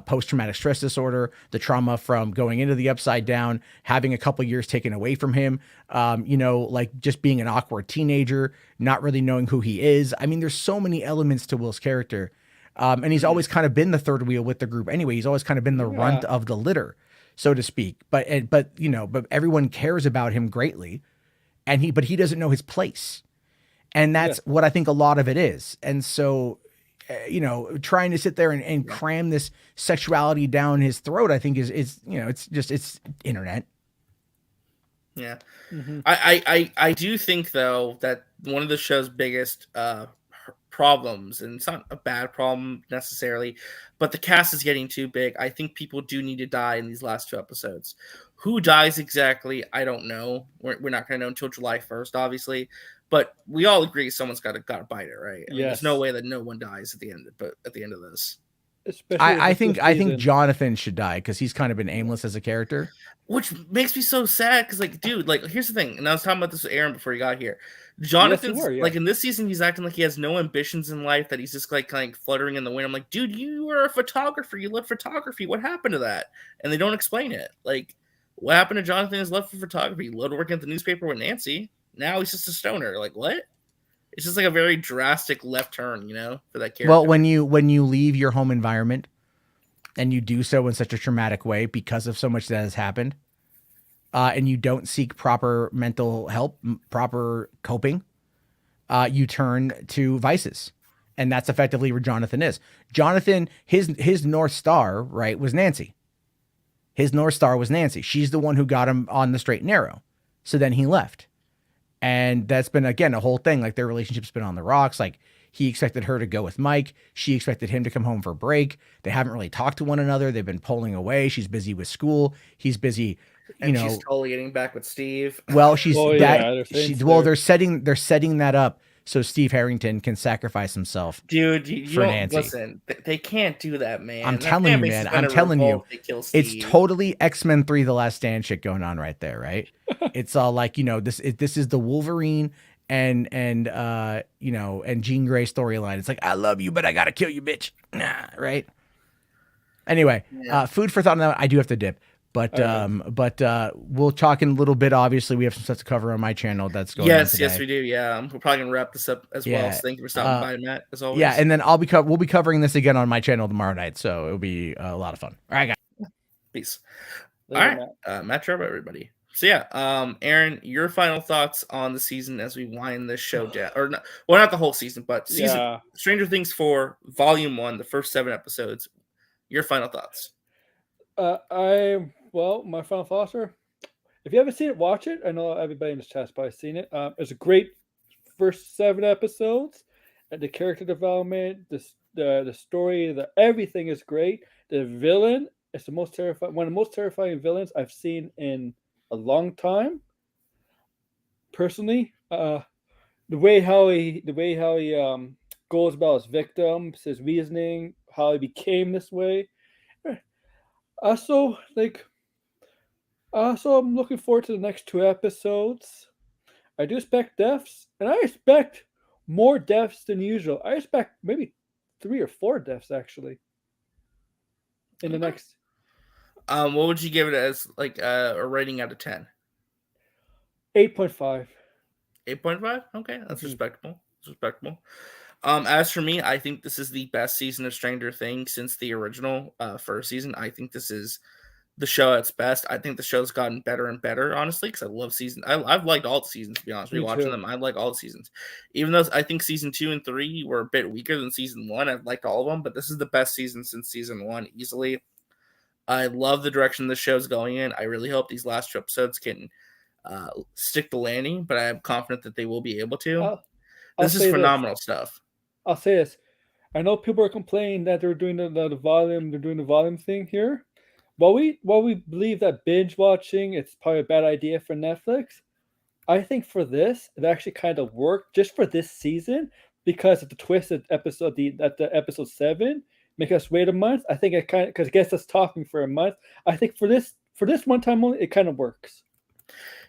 post-traumatic stress disorder, the trauma from going into the Upside Down, having a couple years taken away from him, like just being an awkward teenager, not really knowing who he is. I mean, there's so many elements to Will's character. And he's always kind of been the third wheel with the group anyway. He's always kind of been the runt of the litter, so to speak. But everyone cares about him greatly, but he doesn't know his place. And that's what I think a lot of it is. And so, trying to sit there and cram this sexuality down his throat, I think is it's internet. Yeah. Mm-hmm. I do think though that one of the show's biggest problems, and it's not a bad problem necessarily, but the cast is getting too big. I think people do need to die in these last 2 episodes. Who dies exactly, I don't know. We're not going to know until July 1st, obviously. But we all agree someone's got to bite it, right? I mean, there's no way that no one dies at the end. But at the end of this, I think Jonathan should die because he's kind of been aimless as a character, which makes me so sad. Because dude, here's the thing, and I was talking about this with Aaron before he got here. Jonathan's like in this season, he's acting like he has no ambitions in life. That he's just like fluttering in the wind. I'm like, dude, you were a photographer. You love photography. What happened to that? And they don't explain it. Like, what happened to Jonathan? His love for photography. He loved working at the newspaper with Nancy. Now he's just a stoner. Like, what? It's just like a very drastic left turn, for that character. Well, when you leave your home environment and you do so in such a traumatic way because of so much that has happened, and you don't seek proper mental help, proper coping, you turn to vices. And that's effectively where Jonathan is. Jonathan, his North Star, right, was Nancy. His North Star was Nancy. She's the one who got him on the straight and narrow. So then he left. And that's been, again, a whole thing. Like, their relationship's been on the rocks. Like, he expected her to go with Mike. She expected him to come home for break. They haven't really talked to one another. They've been pulling away. She's busy with school. He's busy, she's totally getting back with Steve. Well, they're setting that up so Steve Harrington can sacrifice himself. Dude, you don't listen. They can't do that, man. I'm telling you, man. I'm telling you. It's totally X-Men 3: The Last Stand shit going on right there, right? It's all like, this is the Wolverine and Jean Grey storyline. It's like, I love you, but I gotta kill you, bitch. Nah, right? Anyway, food for thought. Now I do have to dip. But we'll talk in a little bit. Obviously, we have some stuff to cover on my channel that's going on today. Yes, we do. Yeah, we're probably gonna wrap this up as well. So thank you for stopping by, Matt. As always. Yeah, and then we'll be covering this again on my channel tomorrow night, so it'll be a lot of fun. All right, guys. Peace. Later, All right, Matt Trouble, everybody. So yeah, Aaron, your final thoughts on the season as we wind this show down, or not, well, not the whole season, but season Stranger Things 4, Volume 1, the first 7 episodes. Your final thoughts. My final thoughts are, if you haven't seen it, watch it. I know everybody in this chat's probably seen it. It's a great first 7 episodes. The character development, the story, everything is great. The villain is one of the most terrifying villains I've seen in a long time. Personally, the way how he goes about his victims, his reasoning, how he became this way. Also, I'm looking forward to the next 2 episodes. I do expect deaths, and I expect more deaths than usual. I expect maybe 3 or 4 deaths actually in the next. What would you give it as a rating out of 10? 8.5. 8.5? Okay, that's respectable. It's respectable. As for me, I think this is the best season of Stranger Things since the original first season. I think this is the show at its best. I think the show's gotten better and better, honestly, because I love season. I've liked all the seasons, to be honest. Rewatching them, I like all the seasons. Even though I think season 2 and 3 were a bit weaker than season 1, I've liked all of them, but this is the best season since season 1, easily. I love the direction the show's going in. I really hope these last 2 episodes can stick the landing, but I'm confident that they will be able to. This is phenomenal stuff. I'll say this. I know people are complaining that they're doing the volume. They're doing the volume thing here. While we believe that binge watching it's probably a bad idea for Netflix, I think for this it actually kind of worked just for this season because of the twisted episode. The episode 7 make us wait a month. I think it kind of because it gets us talking for a month. I think for this one time only, it kind of works.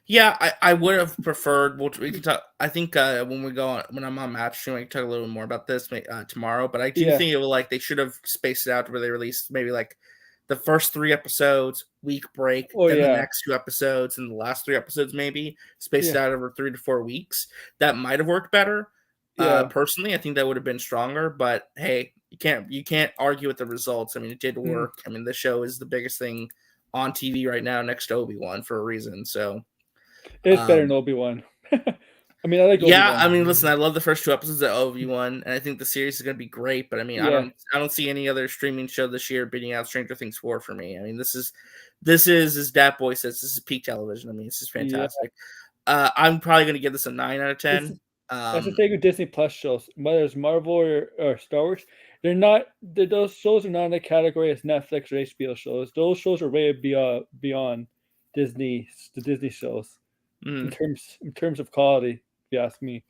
Yeah, I would have preferred. We can talk. I think when I'm on Match Stream, I can talk a little more about this tomorrow. But I do think they should have spaced it out where they released maybe the first 3 episodes, week break, then the next 2 episodes, and the last 3 episodes maybe spaced out over 3 to 4 weeks. That might have worked better. Personally, I think that would have been stronger. But hey, you can't argue with the results. I mean, it did work. I mean, the show is the biggest thing on TV right now, next to Obi-Wan for a reason. So. It's better than Obi-Wan. I mean, I like Obi-Wan. Yeah, I mean, listen, I love the first 2 episodes of Obi-Wan, and I think the series is going to be great. But I mean, I don't see any other streaming show this year beating out Stranger Things 4 for me. I mean, this is as Dat Boy says, this is peak television. I mean, this is fantastic. I'm probably going to give this a 9 out of 10. That's the thing with Disney Plus shows, whether it's Marvel or Star Wars. Those shows are not in the category as Netflix or HBO shows. Those shows are way beyond the Disney shows. In terms of quality, if you ask me.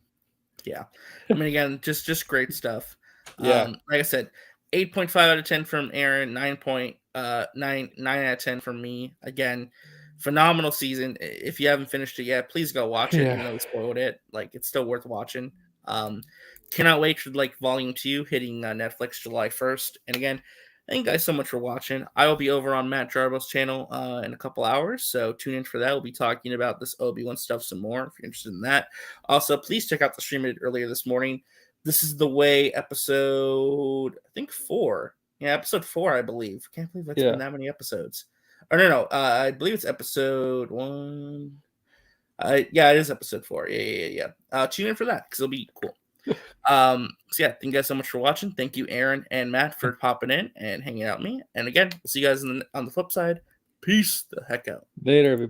Yeah. I mean, again, just great stuff. Like I said, 8.5 out of 10 from Aaron, 9 out of 10 from me. Again, phenomenal season. If you haven't finished it yet, please go watch it. Even though we spoiled it, it's still worth watching. Cannot wait for volume 2 hitting Netflix July 1st. And again, thank you guys so much for watching. I will be over on Matt Jarbo's channel in a couple hours, so tune in for that. We'll be talking about this Obi-Wan stuff some more if you're interested in that. Also, please check out the stream I did earlier this morning. This is The Way episode, I think 4. Yeah, episode 4, I believe. Can't believe that's been that many episodes. Or no, I believe it's episode 1. Yeah, it is episode 4. Yeah. Tune in for that because it'll be cool. So yeah, thank you guys so much for watching. Thank you, Aaron and Matt, for popping in and hanging out with me. And again, we'll see you guys on the flip side. Peace the heck out. Later, everybody.